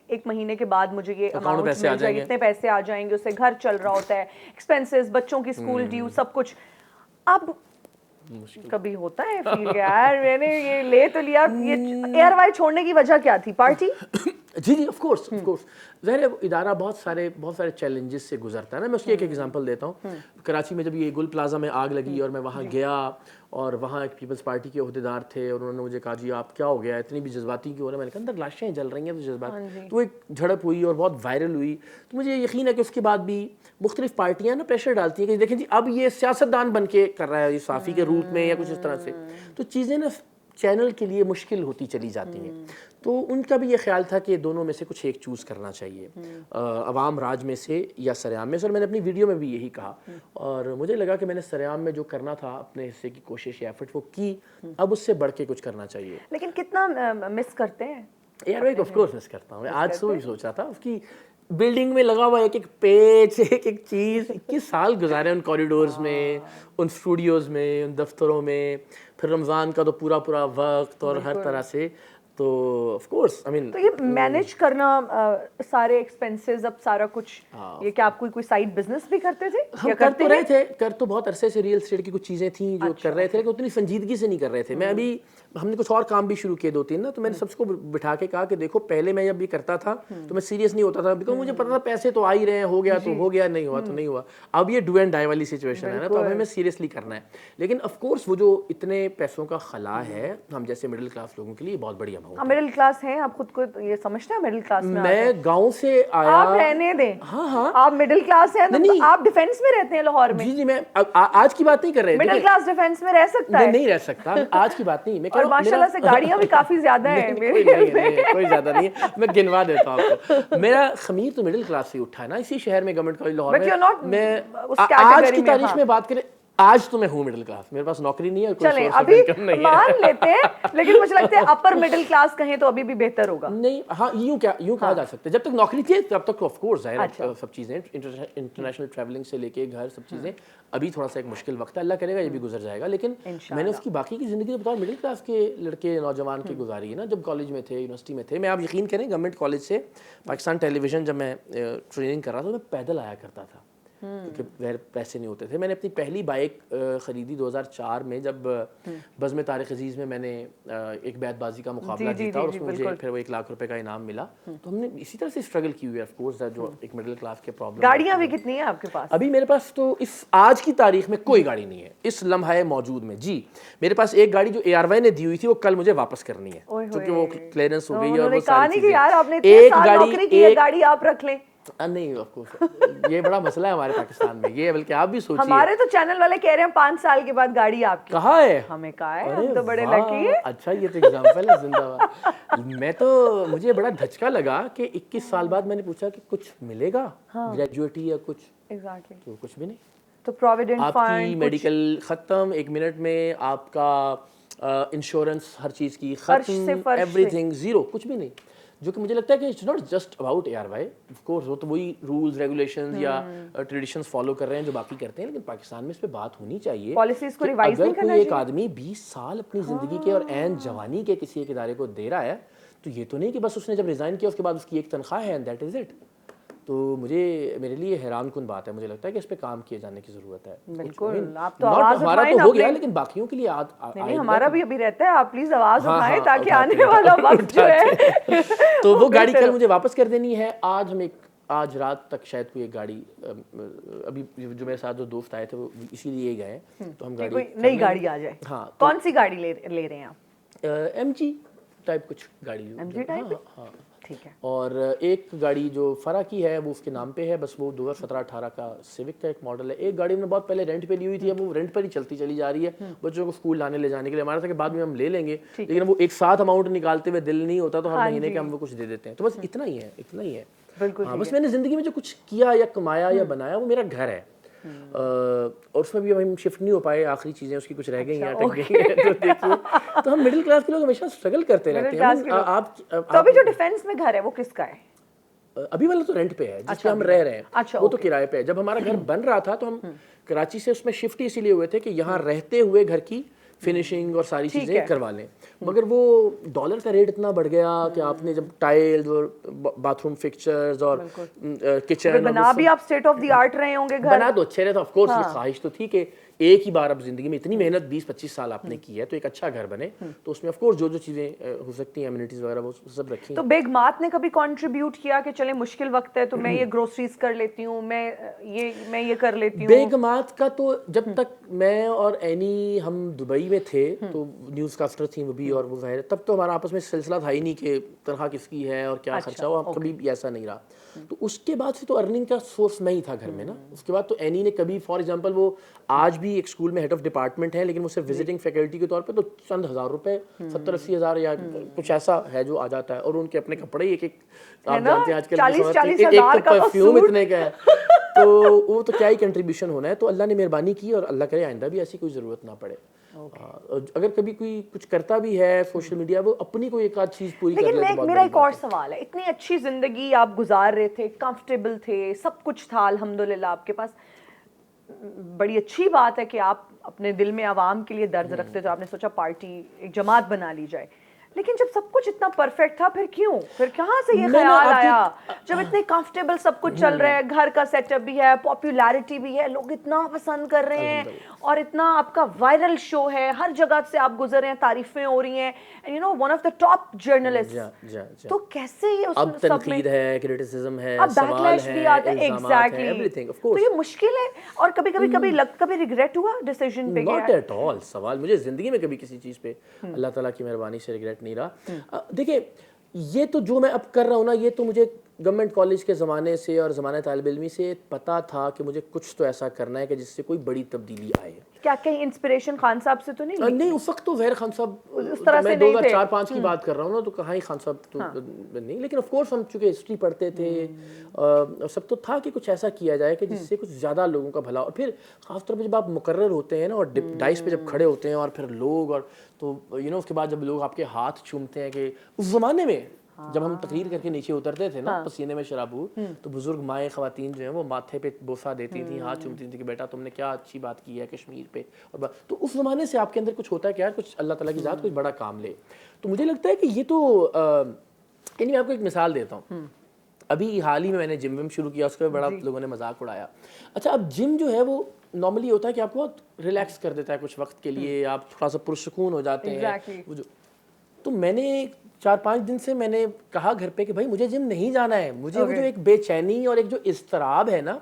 ایک مہینے کے بعد مجھے یہ اماؤنٹ مل جائے گا, اتنے پیسے آ جائیں گے, اس سے گھر چل رہا ہوتا ہے, ایکسپینسز, بچوں کی اسکول ڈیو, سب کچھ. اب کبھی ہوتا ہے فیل یار میں نے یہ لے تو لیا, یہ ایئر وائی چھوڑنے کی وجہ کیا تھی؟ پارٹی؟ جی آف کورس ظاہر ہے ادارہ بہت سارے چیلنجز سے گزرتا ہے نا. میں اس کی ایک ایگزامپل دیتا ہوں. کراچی میں جب یہ گل پلازا میں آگ لگی اور میں وہاں گیا, اور وہاں ایک پیپلز پارٹی کے عہدیدار تھے, اور انہوں نے مجھے کہا جی آپ کیا ہو گیا, اتنی بھی جذباتی کیوں ہو رہا ہے؟ میں نے کہا اندر لاشیں جل رہی ہیں تو جذبات. تو وہ ایک جھڑپ ہوئی اور بہت وائرل ہوئی. تو مجھے یقین ہے کہ اس کے بعد بھی مختلف پارٹیاں نا پریشر ڈالتی ہیں کہ دیکھیں جی اب یہ سیاستدان بن کے کر رہا ہے, یہ صحافی کے روپ میں یا کچھ اس طرح سے. تو چیزیں نا چینل کے لیے مشکل ہوتی چلی جاتی ہیں. تو ان کا بھی یہ خیال تھا کہ دونوں میں سے کچھ ایک چوز کرنا چاہیے, عوام راج میں سے یا سریام میں سے. اور میں نے اپنی ویڈیو میں بھی یہی کہا, اور مجھے لگا کہ میں نے سریام میں جو کرنا تھا اپنے حصے کی کوشش یا ایفرٹ وہ کی, اب اس سے بڑھ کے کچھ کرنا چاہیے. لیکن کتنا مس کرتے ہیں یار میں آف کورس مس کرتا ہوں. آج صبح بھی سوچ رہا تھا اس کی بلڈنگ میں لگا ہوا ایک ایک پیج, ایک ایک چیز, 21 سال گزارے ان کوریڈورز میں, ان اسٹوڈیوز میں, ان دفتروں میں, پھر رمضان کا تو پورا پورا وقت اور ہر طرح سے. تو آف کورس آئی مین تو یہ مینیج کرنا سارے ایکسپینسز, اب سارا کچھ, یہ کہ آپ کوئی سائیڈ بزنس بھی کرتے تھے ہم کر تو رہے تھے, کر تو بہت عرصے سے ریئل اسٹیٹ کی کچھ چیزیں تھیں جو کر رہے تھے, لیکن اتنی سنجیدگی سے نہیں کر رہے تھے. میں ابھی ہم نے کچھ اور کام بھی شروع کیے 2-3 نا, تو میں نے سب کو بٹھا کے کہا کہ دیکھو پہلے میں جب یہ کرتا تھا تو میں سیریس نہیں ہوتا تھا, بیکاز مجھے پتا تھا پیسے تو آ ہی رہے ہیں, ہو گیا تو ہو گیا, نہیں ہوا تو نہیں ہوا. اب یہ ڈو اینڈ ڈائی والی سچویشن ہے نا, تو اب ہمیں سیریسلی کرنا ہے. لیکن آف کورس وہ جو اتنے پیسوں کا خلا ہے ہم جیسے مڈل کلاس لوگوں کے لیے بہت بڑی اماؤنٹ ہے. مڈل کلاس ہیں آپ خود کو یہ سمجھتے ہیں مڈل کلاس میں؟ میں گاؤں سے آیا. آپ رہنے دیں, ہاں آپ مڈل کلاس ہیں تو آپ ڈیفینس میں رہتے ہیں لاہور میں. جی میں آج کی بات نہیں کر رہے. مڈل کلاس ڈیفینس میں رہ سکتا ہے؟ نہیں رہ سکتا, آج کی بات نہیں. میں اور ماشاءاللہ سے گاڑیاں بھی کافی زیادہ ہیں. کوئی زیادہ نہیں ہے, میں گنوا دیتا ہوں آپ کو. میرا خمیر تو مڈل کلاس سے اٹھا ہے نا, اسی شہر میں گورنمنٹ کالج لاہور میں. آج کی تاریخ میں بات کریں, آج تو میں ہوں مڈل کلاس, میرے پاس نوکری نہیں ہے, کوئی چلیں ابھی مان لیتے ہیں, لیکن مجھے لگتا ہے اپر مڈل کلاس کہیں تو ابھی بھی بہتر ہوگا. نہیں ہاں یوں کہا جا سکتا ہے. جب تک نوکری تھی تب تک آف کورس ظاہر سب چیزیں انٹرنیشنل ٹریولنگ سے لے کے گھر سب چیزیں, ابھی تھوڑا سا ایک مشکل وقت ہے, اللہ کرے گا یہ بھی گزر جائے گا. لیکن میں نے اس کی باقی کی زندگی بطور مڈل کلاس کے لڑکے نوجوان کی گزاری ہے نا, جب کالج میں تھے, یونیورسٹی میں تھے. میں آپ یقین کریں گورنمنٹ کالج سے پاکستان ٹیلی ویژن جب میں ٹریننگ کر رہا تھا, میں پیدل آیا کرتا تھا کیونکہ غیر پیسے نہیں ہوتے تھے. میں نے اپنی پہلی بائک خریدی 2004 میں, جب بزم طارق عزیز میں میں نے ایک بیت بازی کا مقابلہ جیتا, اور اس میں مجھے پھر وہ 1 لاکھ روپے کا انعام ملا. تو ہم نے اسی طرح سے اسٹرگل کی ہوئی ہے. آف کورس جو ایک مڈل کلاس کے پرابلم. گاڑیاں بھی کتنی ہیں آپ کے پاس؟ ابھی میرے پاس تو اس آج کی تاریخ میں کوئی گاڑی نہیں ہے اس لمحہ موجود میں. جی میرے پاس ایک گاڑی جو ARY نے دی ہوئی تھی وہ کل مجھے واپس کرنی ہے, کیونکہ وہ کلیئرنس ہو گئی ہے. اور وہ ساری چیزیں, ایک گاڑی آپ رکھ لیں. نہیں آف کورس یہ بڑا مسئلہ ہے ہمارے پاکستان میں, یہ بلکہ آپ بھی سوچیے. ہمارے تو چینل والے کہہ رہے ہیں 5 سال کے بعد گاڑی آپ کی. کہاں ہے؟ ہمیں کہا ہے, ہم تو بڑے لکی ہیں. اچھا یہ تو ایگزامپل ہے, زندہ باد. میں تو مجھے بڑا دھچکا لگا کہ 21 سال بعد میں نے پوچھا کہ کچھ ملے گا گریجویٹی یا کچھ, تو کچھ بھی نہیں. تو پروویڈنٹ آپ کی میڈیکل ختم 1 منٹ میں, آپ کا انشورنس ہر چیز کی ختم, ایوری تھنگ زیرو, کچھ بھی نہیں. جو کہ مجھے لگتا ہے کہ it's not just about ARY, of course وہ تو وہی رولز ریگولیشنز یا ٹریڈیشنز فالو کر رہے ہیں جو باقی کرتے ہیں, لیکن پاکستان میں اس پہ بات ہونی چاہیے. پالیسیز کو ریوائز نہیں کرنا چاہیے. اگر کوئی ایک آدمی 20 سال اپنی زندگی کے اور عین جوانی کے کسی ایک ادارے کو دے رہا ہے, تو یہ تو نہیں کہ بس اس نے جب ریزائن کیا اس کے بعد اس کی ایک تنخواہ ہے اینڈ دیٹ از اٹ. تو میرے لیے حیران کن بات ہے. مجھے لگتا ہے کہ اس پہ کام کیے جانے کی ضرورت ہے. بالکل, آپ تو آواز ہمارا اٹھائیں تو ہو گیا, لیکن باقیوں کے لیے نہیں, ہمارا بھی ابھی رہتا ہے. آپ پلیز آواز اٹھائیں تاکہ آنے والا وقت جو ہے. تو وہ گاڑی کل مجھے واپس کر دینی ہے. آج رات تک شاید کوئی ایک گاڑی, ابھی جو میرے ساتھ جو دوست آئے تھے وہ اسی لیے گئے, تو ہم کوئی نئی گاڑی آ جائے. ہاں, کون سی گاڑی لے رہے ہیں آپ؟ MG ٹائپ کچھ گاڑی. MG ٹائپ, ہاں ٹھیک ہے. اور ایک گاڑی جو فرا کی ہے وہ اس کے نام پہ ہے, بس وہ 2017-18 کا سیوک کا ایک ماڈل ہے. ایک گاڑی میں بہت پہلے رینٹ پہ لی ہوئی تھی, اب وہ رینٹ پر ہی چلتی چلی جا رہی ہے بچوں کو اسکول لانے لے جانے کے لیے. ہمارا تھا کہ بعد میں ہم لے لیں گے, لیکن وہ ایک ساتھ اماؤنٹ نکالتے ہوئے دل نہیں ہوتا, تو ہر مہینے کے ہم وہ کچھ دے دیتے ہیں. تو بس اتنا ہی ہے. ہاں, بس میں نے زندگی میں جو کچھ کیا یا کمایا یا بنایا وہ میرا گھر ہے, اور اس میں بھی ہم شفٹ نہیں ہو پائے. آخری چیزیں اس کی کچھ رہ گئی ہیں, اٹک گئی ہیں. تو دیکھیے, تو ہم مڈل کلاس کے لوگ ہمیشہ اسٹرگل کرتے رہتے ہیں. تو ابھی جو ڈیفینس میں گھر ہے وہ کس کا ہے؟ ابھی والا تو رینٹ پہ ہے جس پہ ہم رہ رہے ہیں, وہ تو کرائے پہ ہے. جب ہمارا گھر بن رہا تھا تو ہم کراچی سے اس میں شفٹ اسی لیے ہوئے تھے کہ یہاں رہتے ہوئے گھر کی فنیشنگ اور ساری چیزیں کروا لیں. مگر وہ ڈالر کا ریٹ اتنا بڑھ گیا کہ آپ نے جب ٹائلز اور باتھ روم فکسچرز اور کچن بنا بھی آپ اسٹیٹ آف دی آرٹ رہے ہوں گے, گھر بنا تو اچھے رہے تھے. آف کورس یہ خواہش تو تھی کہ ایک ہی بار اب زندگی میں اتنی محنت 20-25 سال آپ نے کی ہے تو ایک اچھا گھر بنے, تو اس میں آف کورس جو چیزیں ہو سکتی ہیں امینٹیز وغیرہ وہ سب رکھی. تو بیگمات نے کبھی کنٹریبیوٹ کیا کہ چلے مشکل وقت ہے تو میں یہ گروسریز کر لیتی ہوں, میں یہ کر لیتی ہوں؟ بیگمات کا تو جب تک میں اور اینی ہم دبئی میں تھے تو نیوز کاسٹر تھیں وہ بھی, اور وہ ظاہر تب تو ہمارا آپس میں سلسلہ تھا ہی نہیں کہ تنخواہ کس کی ہے اور کیا خرچہ ہوا, کبھی بھی ایسا نہیں رہا. تو اس کے بعد سے تو ارننگ کا سورس میں ہی تھا گھر میں نا. اس کے بعد تو اینی نے کبھی فار ایگزامپل وہ آج بھی بھی ایک اسکول میں ہیڈ آف ڈپارٹمنٹ ہیں لیکن وہ صرف وزٹنگ فیکلٹی کے طور پہ تو چند ہزار روپے 70-80 ہزار یا کچھ ایسا ہے جو آ جاتا ہے, اور ان کے اپنے کپڑے ایک آپ جانتے ہیں آج کل ایک پرفیوم اتنے کا ہے, تو وہ تو کیا ہی کنٹریبیوشن ہونا ہے. تو اللہ نے مہربانی کی اور اللہ کرے آئندہ بھی ایسی کوئی ضرورت نہ پڑے. اگر کبھی کوئی کچھ کرتا بھی ہے سوشل میڈیا, وہ اپنی کوئی ایک آدھ چیز پوری کر لے. لیکن میرا ایک اور سوال ہے, اتنی اچھی زندگی آپ گزار رہے تھے, کمفرٹیبل تھے, سب کچھ تھا الحمدللہ آپ کے پاس, بڑی اچھی بات ہے کہ آپ اپنے دل میں عوام کے لیے درد رکھتے تھے, آپ نے سوچا پارٹی ایک جماعت بنا لی جائے, لیکن جب سب کچھ اتنا پرفیکٹ تھا پھر کہاں سے یہ خیال آیا جب اتنے کمفرٹیبل سب کچھ چل رہا ہے, گھر کا سیٹ اپ بھی ہے, پاپولیرٹی بھی ہے, لوگ اتنا پسند کر رہے ہیں اور اتنا آپ کا وائرل شو ہے, ہر جگہ سے آپ گزر رہے ہیں, تعریفیں ہو رہی ہیں, and you know one of the top journalist, تو کیسے یہ اب تنقید ہے, کرٹیسزم ہے, اب بیک سوال لیش ہے, بھی آتا ہے, الزامات ہیں, ایوریتھنگ. آف تو کورس یہ مشکل ہے, اور کبھی ریگریٹ ہوا ڈیسیژن پہ؟ Not at all. سوال مجھے زندگی میں کبھی کسی چیز پہ اللہ تعالیٰ کی مہربانی سے ریگریٹ نہیں رہا. دیکھیں یہ تو جو میں اب کر رہا ہوں نا, یہ تو مجھے گورنمنٹ کالج کے زمانے سے اور زمانہ طالب علمی سے پتا تھا کہ مجھے کچھ تو ایسا کرنا ہے کہ جس سے کوئی بڑی تبدیلی آئے. کیا کہیں انسپریشن خان صاحب سے تو نہیں اس وقت تو ظاہر خان صاحب, اس طرح سے میں 2004-05 کی بات کر رہا ہوں نا, تو کہاں ہی خان صاحب تو نہیں, لیکن آف کورس ہم چونکہ ہسٹری پڑھتے تھے, سب تو تھا کہ کچھ ایسا کیا جائے کہ جس سے کچھ زیادہ لوگوں کا بھلا. اور پھر خاص طور پہ جب آپ مقرر ہوتے ہیں نا اور ڈائس پہ جب کھڑے ہوتے ہیں اور پھر لوگ, اور تو یو نو اس کے بعد جب لوگ آپ کے ہاتھ چومتے ہیں, کہ اس زمانے میں جب ہم تقریر کر کے نیچے اترتے تھے نا پسینے میں شرابور, تو بزرگ مائیں خواتین جو ہیں وہ ماتھے پہ بوسہ دیتی تھیں, ہاتھ چومتی تھیں کہ بیٹا تم نے کیا اچھی بات کی ہے کشمیر پہ. اور تو اس زمانے سے آپ کے اندر کچھ ہوتا ہے کہ یار کچھ اللہ تعالیٰ کی ذات کچھ بڑا کام لے. تو مجھے لگتا ہے کہ یہ تو, یعنی میں آپ کو ایک مثال دیتا ہوں. ابھی حال ہی میں نے جم وم شروع کیا, اس کا بڑا لوگوں نے مذاق اڑایا. اچھا اب جم جو ہے وہ نارملی ہوتا ہے کہ آپ کو ریلیکس کر دیتا ہے کچھ وقت کے لیے, آپ تھوڑا سا پرسکون ہو جاتے ہیں. تو میں نے 4-5 دن سے میں نے کہا گھر پہ کہ بھائی مجھے جم نہیں جانا ہے, مجھے وہ جو ایک بے چینی اور ایک جو اضطراب ہے نا,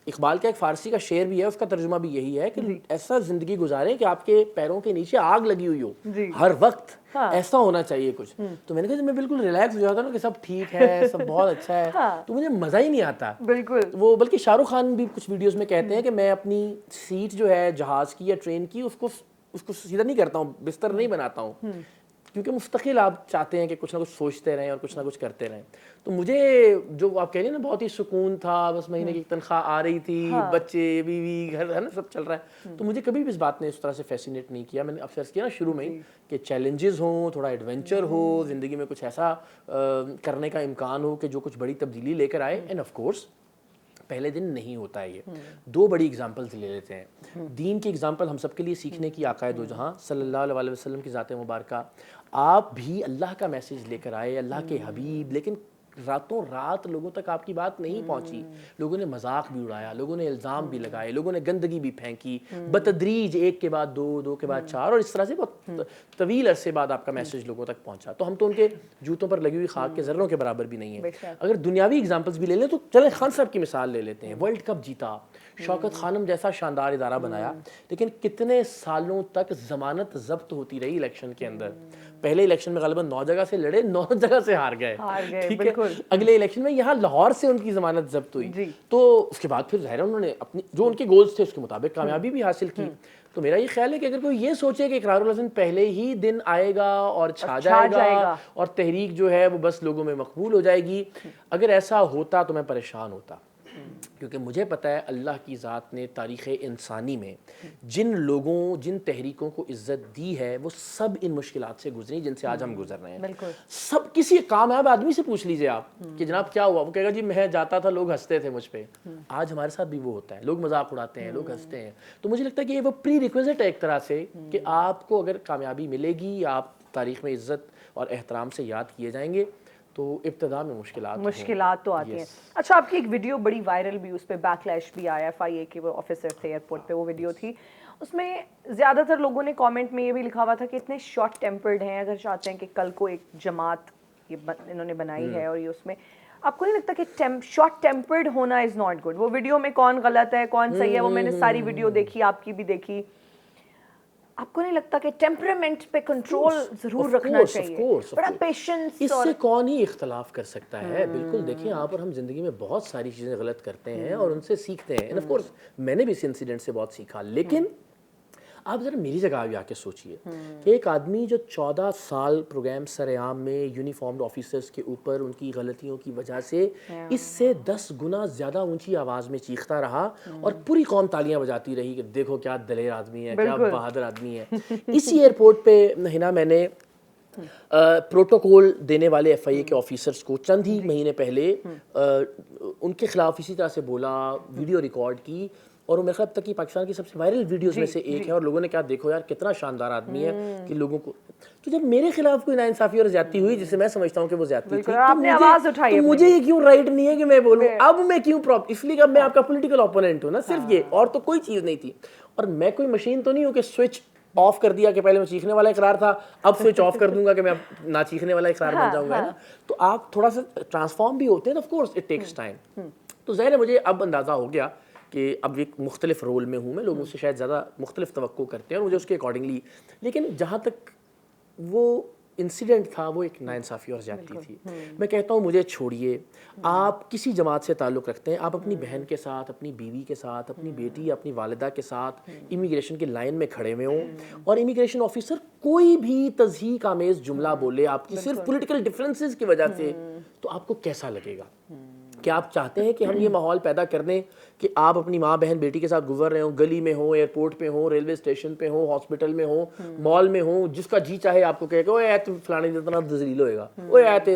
اقبال کا ایک فارسی کا شعر بھی ہے, اس کا ترجمہ بھی یہی ہے کہ ایسا زندگی گزاریں کہ آپ کے پیروں کے نیچے آگ لگی ہوئی ہو ہر وقت, ایسا ہونا چاہیے کچھ. تو میں نے کہا جب میں بالکل ریلیکس ہو جاتا ہوں کہ سب ٹھیک ہے, سب بہت اچھا ہے, تو مجھے مزہ ہی نہیں آتا بالکل وہ. بلکہ شاہ رخ خان بھی کچھ ویڈیوز میں کہتے ہیں کہ میں اپنی سیٹ جو ہے جہاز کی یا ٹرین کی, اس کو سیدھا نہیں کرتا ہوں, بستر نہیں بناتا ہوں, کیونکہ مستقل آپ چاہتے ہیں کہ کچھ نہ کچھ سوچتے رہیں اور کچھ نہ کچھ کرتے رہیں. تو مجھے جو آپ کہہ رہے ہیں نا بہت ہی سکون تھا, بس مہینے کی تنخواہ آ رہی تھی, بچے بیوی گھر ہے نا سب چل رہا ہے, تو مجھے کبھی بھی اس بات نے اس طرح سے فیسینیٹ نہیں کیا. میں نے اب عرض کیا نا شروع میں ہی کہ چیلنجز ہوں, تھوڑا ایڈونچر ہو زندگی میں, کچھ ایسا کرنے کا امکان ہو کہ جو کچھ بڑی تبدیلی لے کر آئے. اینڈ آف کورس پہلے دن نہیں ہوتا ہے. یہ 2 بڑی اگزامپلز لے لیتے ہیں. دین کی اگزامپل ہم سب کے لیے سیکھنے کی, آقا دو جہاں صلی اللہ علیہ وسلم کی ذات مبارکہ, آپ بھی اللہ کا میسیج لے کر آئے, اللہ کے حبیب, لیکن راتوں رات لوگوں تک آپ کی بات نہیں پہنچی. لوگوں نے مذاق بھی اڑایا, لوگوں نے الزام بھی لگائے, لوگوں نے گندگی بھی پھینکی, بتدریج 1 کے بعد 2, 2 کے بعد 4, اور اس طرح سے بہت طویل عرصے بعد آپ کا میسیج لوگوں تک پہنچا. تو ہم تو ان کے جوتوں پر لگی ہوئی خاک کے ذروں کے برابر بھی نہیں ہیں. اگر دنیاوی اگزامپلس بھی لے لیں تو چلیں خان صاحب کی مثال لے لیتے ہیں. ورلڈ کپ جیتا, شوکت خانم جیسا شاندار ادارہ بنایا, لیکن کتنے سالوں تک ضمانت ضبط ہوتی رہی الیکشن کے اندر. پہلے الیکشن میں غالباً 9 جگہ سے لڑے, 9 جگہ سے ہار گئے, ٹھیک ہے. اگلے الیکشن میں یہاں لاہور سے ان کی ضمانت ضبط ہوئی, تو اس کے بعد پھر ظاہر انہوں نے اپنی جو ان کے گولز تھے اس کے مطابق کامیابی بھی حاصل کی. تو میرا یہ خیال ہے کہ اگر کوئی یہ سوچے کہ اقرار الحسن پہلے ہی دن آئے گا اور چھا جائے گا اور تحریک جو ہے وہ بس لوگوں میں مقبول ہو جائے گی, اگر ایسا ہوتا تو میں پریشان ہوتا. کیونکہ مجھے پتہ ہے اللہ کی ذات نے تاریخ انسانی میں جن لوگوں جن تحریکوں کو عزت دی ہے وہ سب ان مشکلات سے گزری جن سے آج ہم گزر رہے ہیں. سب کسی کامیاب آدمی سے پوچھ لیجئے آپ کہ جناب کیا ہوا, وہ کہے گا جی میں جاتا تھا لوگ ہنستے تھے مجھ پہ. آج ہمارے ساتھ بھی وہ ہوتا ہے, لوگ مذاق اڑاتے ہیں, لوگ ہنستے ہیں. تو مجھے لگتا ہے کہ یہ وہ پری ریکویزٹ ہے ایک طرح سے کہ آپ کو اگر کامیابی ملے گی, آپ تاریخ میں عزت اور احترام سے یاد کیے جائیں گے, تو ابتدا میں مشکلات تو آتی ہیں. اچھا آپ کی ایک ویڈیو بڑی وائرل بھی, اس پہ بیک لیش بھی آیا, FIA کے وہ آفیسر تھے ایئرپورٹ پہ, وہ ویڈیو تھی. اس میں زیادہ تر لوگوں نے کامنٹ میں یہ بھی لکھا ہوا تھا کہ اتنے شارٹ ٹیمپرڈ ہیں, اگر چاہتے ہیں کہ کل کو ایک جماعت یہ انہوں نے بنائی ہے, اور یہ اس میں آپ کو نہیں لگتا کہ شارٹ ٹیمپرڈ ہونا از ناٹ گڈ؟ وہ ویڈیو میں کون غلط ہے کون صحیح ہے وہ میں نے ساری ویڈیو دیکھی, آپ کی بھی دیکھی. آپ کو نہیں لگتا کہ ٹیمپرامنٹ پہ کنٹرول ضرور رکھنا چاہیے, بڑا پیشنس؟ اس سے کون ہی اختلاف کر سکتا ہے. بالکل دیکھیں آپ اور ہم زندگی میں بہت ساری چیزیں غلط کرتے ہیں اور ان سے سیکھتے ہیں. اینڈ آف کورس میں نے بھی اس انسیڈنٹ سے بہت سیکھا, لیکن آپ ذرا میری جگہ بھی آ کے سوچئے کہ ایک آدمی جو 14 سال پروگرام سرعام میں یونیفارمڈ آفیسرز کے اوپر ان کی غلطیوں کی وجہ سے اس سے 10 گنا زیادہ اونچی آواز میں چیختا رہا اور پوری قوم تالیاں بجاتی رہی کہ دیکھو کیا دلیر آدمی ہے, کیا بہادر آدمی ہے. اسی ایئرپورٹ پہ ہنا میں نے پروٹوکول دینے والے ایف آئی اے کے آفیسرز کو چند ہی مہینے پہلے ان کے خلاف اسی طرح سے بولا, ویڈیو ریکارڈ کی, اور وہ میرے خیال تک پاکستان کی سب سے وائرل ویڈیوز میں سے ایک ہے, اور لوگوں نے کہا دیکھو یار کتنا شاندار آدمی ہے کہ لوگوں کو. تو جب میرے خلاف کوئی ناانصافی اور زیادتی ہوئی جسے میں سمجھتا ہوں کہ وہ زیادتی تھی, تو مجھے یہ کیوں رائٹ نہیں ہے کہ میں بولوں اب میں کیوں اس لیے کہ اب میں آپ کا پولیٹیکل اوپوننٹ ہوں نا, صرف یہ, اور تو کوئی چیز نہیں تھی. اور میں کوئی مشین تو نہیں ہوں کہ سوئچ آف کر دیا کہ پہلے میں چیخنے والا اقرار تھا, اب سوئچ آف کر دوں گا کہ میں اب نہ چیخنے والا اقرار بن جاؤں گا. تو آپ تھوڑا سا ٹرانسفارم بھی ہوتے ہیں, of course it takes time. تو ظاہر ہے مجھے اب اندازہ ہو گیا کہ اب ایک مختلف رول میں ہوں میں, لوگوں سے شاید زیادہ مختلف توقع کرتے ہیں اور مجھے اس کے اکارڈنگلی. لیکن جہاں تک وہ انسیڈنٹ تھا وہ ایک ناانصافی اور زیادتی تھی. میں کہتا ہوں مجھے چھوڑیے, آپ کسی جماعت سے تعلق رکھتے ہیں, آپ اپنی بہن کے ساتھ, اپنی بیوی کے ساتھ, اپنی بیٹی, اپنی والدہ کے ساتھ امیگریشن کی لائن میں کھڑے ہوئے ہوں, اور امیگریشن آفیسر کوئی بھی تضحیک آمیز جملہ بولے آپ کی صرف پولیٹیکل ڈفرینسز کی وجہ سے, تو آپ کو کیسا لگے گا؟ کیا آپ چاہتے ہیں کہ ہم یہ ماحول پیدا کر دیں کہ آپ اپنی ماں بہن بیٹی کے ساتھ گزر رہے ہوں, گلی میں ہوں, ایئرپورٹ پہ ہوں, ریلوے اسٹیشن پہ ہوں, ہاسپٹل میں ہوں, مال میں ہوں, جس کا جی چاہے آپ کو کہے گا اوے ایت فلانے جتنا ذلیل ہوئے گا, اوے ایت,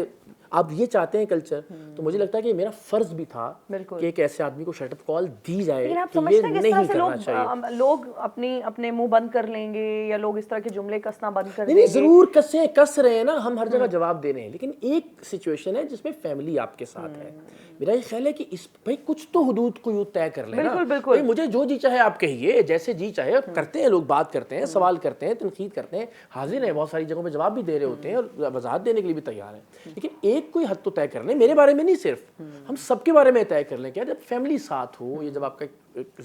آپ یہ چاہتے ہیں کلچر. تو مجھے لگتا ہے کہ میرا فرض بھی تھا کہ ایک ایسے آدمی کو شٹ اپ کال دی جائے کہ یہ نہیں کرنا چاہیے. لوگ اپنے منہ بند کر لیں گے یا لوگ اس طرح کے جملے کسنا بند کر دیں نہیں, گے. ضرور کس رہے ہیں نا, ہم ہر جگہ جواب دے رہے ہیں, لیکن ایک سچویشن ہے جس میں فیملی آپ کے ساتھ ہے. میرا یہ خیال ہے کہ اس بھائی کچھ تو حدود کو طے کر لینا. بالکل, مجھے جو جی چاہے آپ کہیے, جیسے جی چاہے کرتے ہیں لوگ, بات کرتے ہیں, سوال کرتے ہیں, تنقید کرتے ہیں, حاضر ہیں, بہت ساری جگہوں پہ جواب بھی دے رہے ہوتے ہیں اور وضاحت دینے کے لیے بھی تیار ہیں. لیکن ایک کوئی حد تو طے کر لیں, میرے بارے میں نہیں, صرف ہم سب کے بارے میں طے کر لیں. کیا جب فیملی ساتھ ہو یا جب آپ کا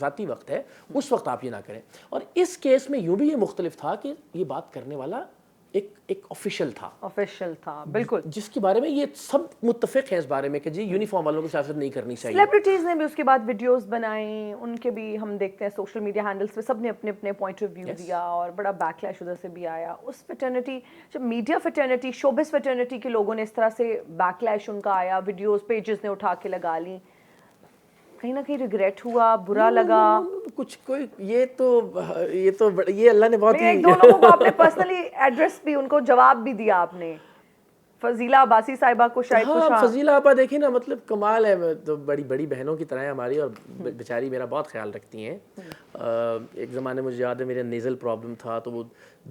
ذاتی وقت ہے اس وقت آپ یہ نہ کریں. اور اس کیس میں یوں بھی یہ مختلف تھا کہ یہ بات کرنے والا ایک آفیشیل تھا, بالکل, جس کے بارے میں یہ سب متفق ہیں اس بارے میں کہ جی یونیفارم والوں کو سیاست نہیں کرنی چاہیے. سیلیبریٹیز نے بھی اس کے بعد ویڈیوز بنائیں, ان کے بھی ہم دیکھتے ہیں سوشل میڈیا ہینڈلز پہ سب نے اپنے اپنے پوائنٹ آف ویو دیا, اور بڑا بیک لیش ادھر سے بھی آیا. اس فٹرنیٹی, جب میڈیا فٹرنیٹی, شوبز فٹرنیٹی کے لوگوں نے اس طرح سے بیک لیش ان کا آیا, ویڈیوز پیجز نے اٹھا کے لگا لی, کہیں نہ کہیں ریگریٹ ہوا, برا لگا کچھ کوئی. یہ اللہ نے بہت ایک دو لوگوں کو آپ نے پرسنلی ایڈریس بھی, ان کو جواب بھی دیا آپ نے. فضیلہ عباسی صاحبہ کو شاید فضیلہ آپا دیکھیں نا, مطلب کمال ہے, تو بڑی بہنوں کی طرح ہے ہماری, اور بیچاری میرا بہت خیال رکھتی ہیں. ایک زمانے مجھے یاد ہے میرے نیزل پرابلم تھا, تو وہ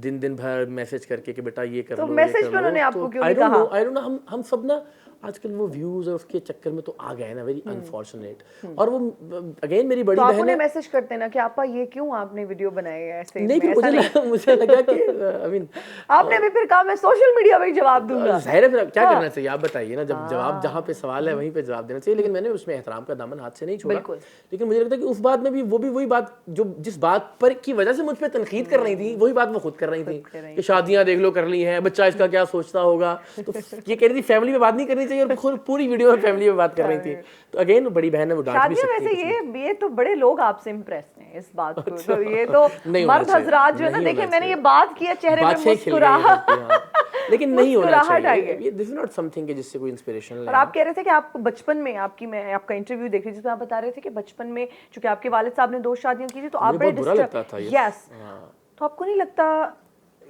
دن بھر میسج کر کے کہ بیٹا یہ کر لو, تو میسج پہ انہوں نے آپ کو کیوں نہیں کہا؟ آئی ڈونٹ نو, ہم سب نا آج کل وہ ویوز اور اس کے چکر میں تو آ گئے نا, ویری انفارچونیٹ. اور وہ اگین میری بڑی بہن ہے, میسج کرتے نا کہ آپا یہ کیوں آپ نے ویڈیو بنائی ہے ایسے. نہیں, پھر مجھے لگا کہ آئی مین آپ نے بھی پھر کہا میں سوشل میڈیا پہ جواب دوں گا. ظاہر ہے پھر کیا کرنا چاہیے آپ بتائیے نا, جب جواب جہاں پہ سوال ہے وہیں پہ جواب دینا چاہیے. لیکن میں نے اس میں احترام کا دامن ہاتھ سے نہیں چھوڑا. لیکن مجھے لگتا ہے کہ اس بات میں بھی وہ بھی وہی بات جو جس بات پر کی وجہ سے مجھ پہ تنقید کر رہی تھی, وہی بات وہ خود کر رہی تھی کہ شادیاں دیکھ لو کر لی ہیں, بچہ اس کا کیا سوچتا ہوگا. تو یہ کہہ رہی تھی فیملی میں بات نہیں کرنی چاہیے, اور پوری ویڈیو میں فیملی میں بات کر رہی تھی. تو اگین بڑی بہن ہے, وہ ڈانٹ بھی سکتی ہے. ویسے یہ تو بڑے لوگ آپ سے امپریس ہیں اس بات کو. یہ تو مرد حضرات جو ہے نا, دیکھیں میں نے یہ بات کیا, چہرے پہ مسکراہٹ, لیکن نہیں ہونا چاہیے. دس از ناٹ سم تھنگ کہ جس سے کوئی انسپریشن لے. اور آپ کہہ رہے تھے کہ آپ بچپن میں میں آپ کا انٹرویو دیکھ رہی جس میں آپ بتا رہے تھے کہ بچپن میں چونکہ آپ کے والد صاحب نے 2 شادیاں کی تھی, تو آپ بڑے ڈسٹرب. یس, تو آپ کو نہیں لگتا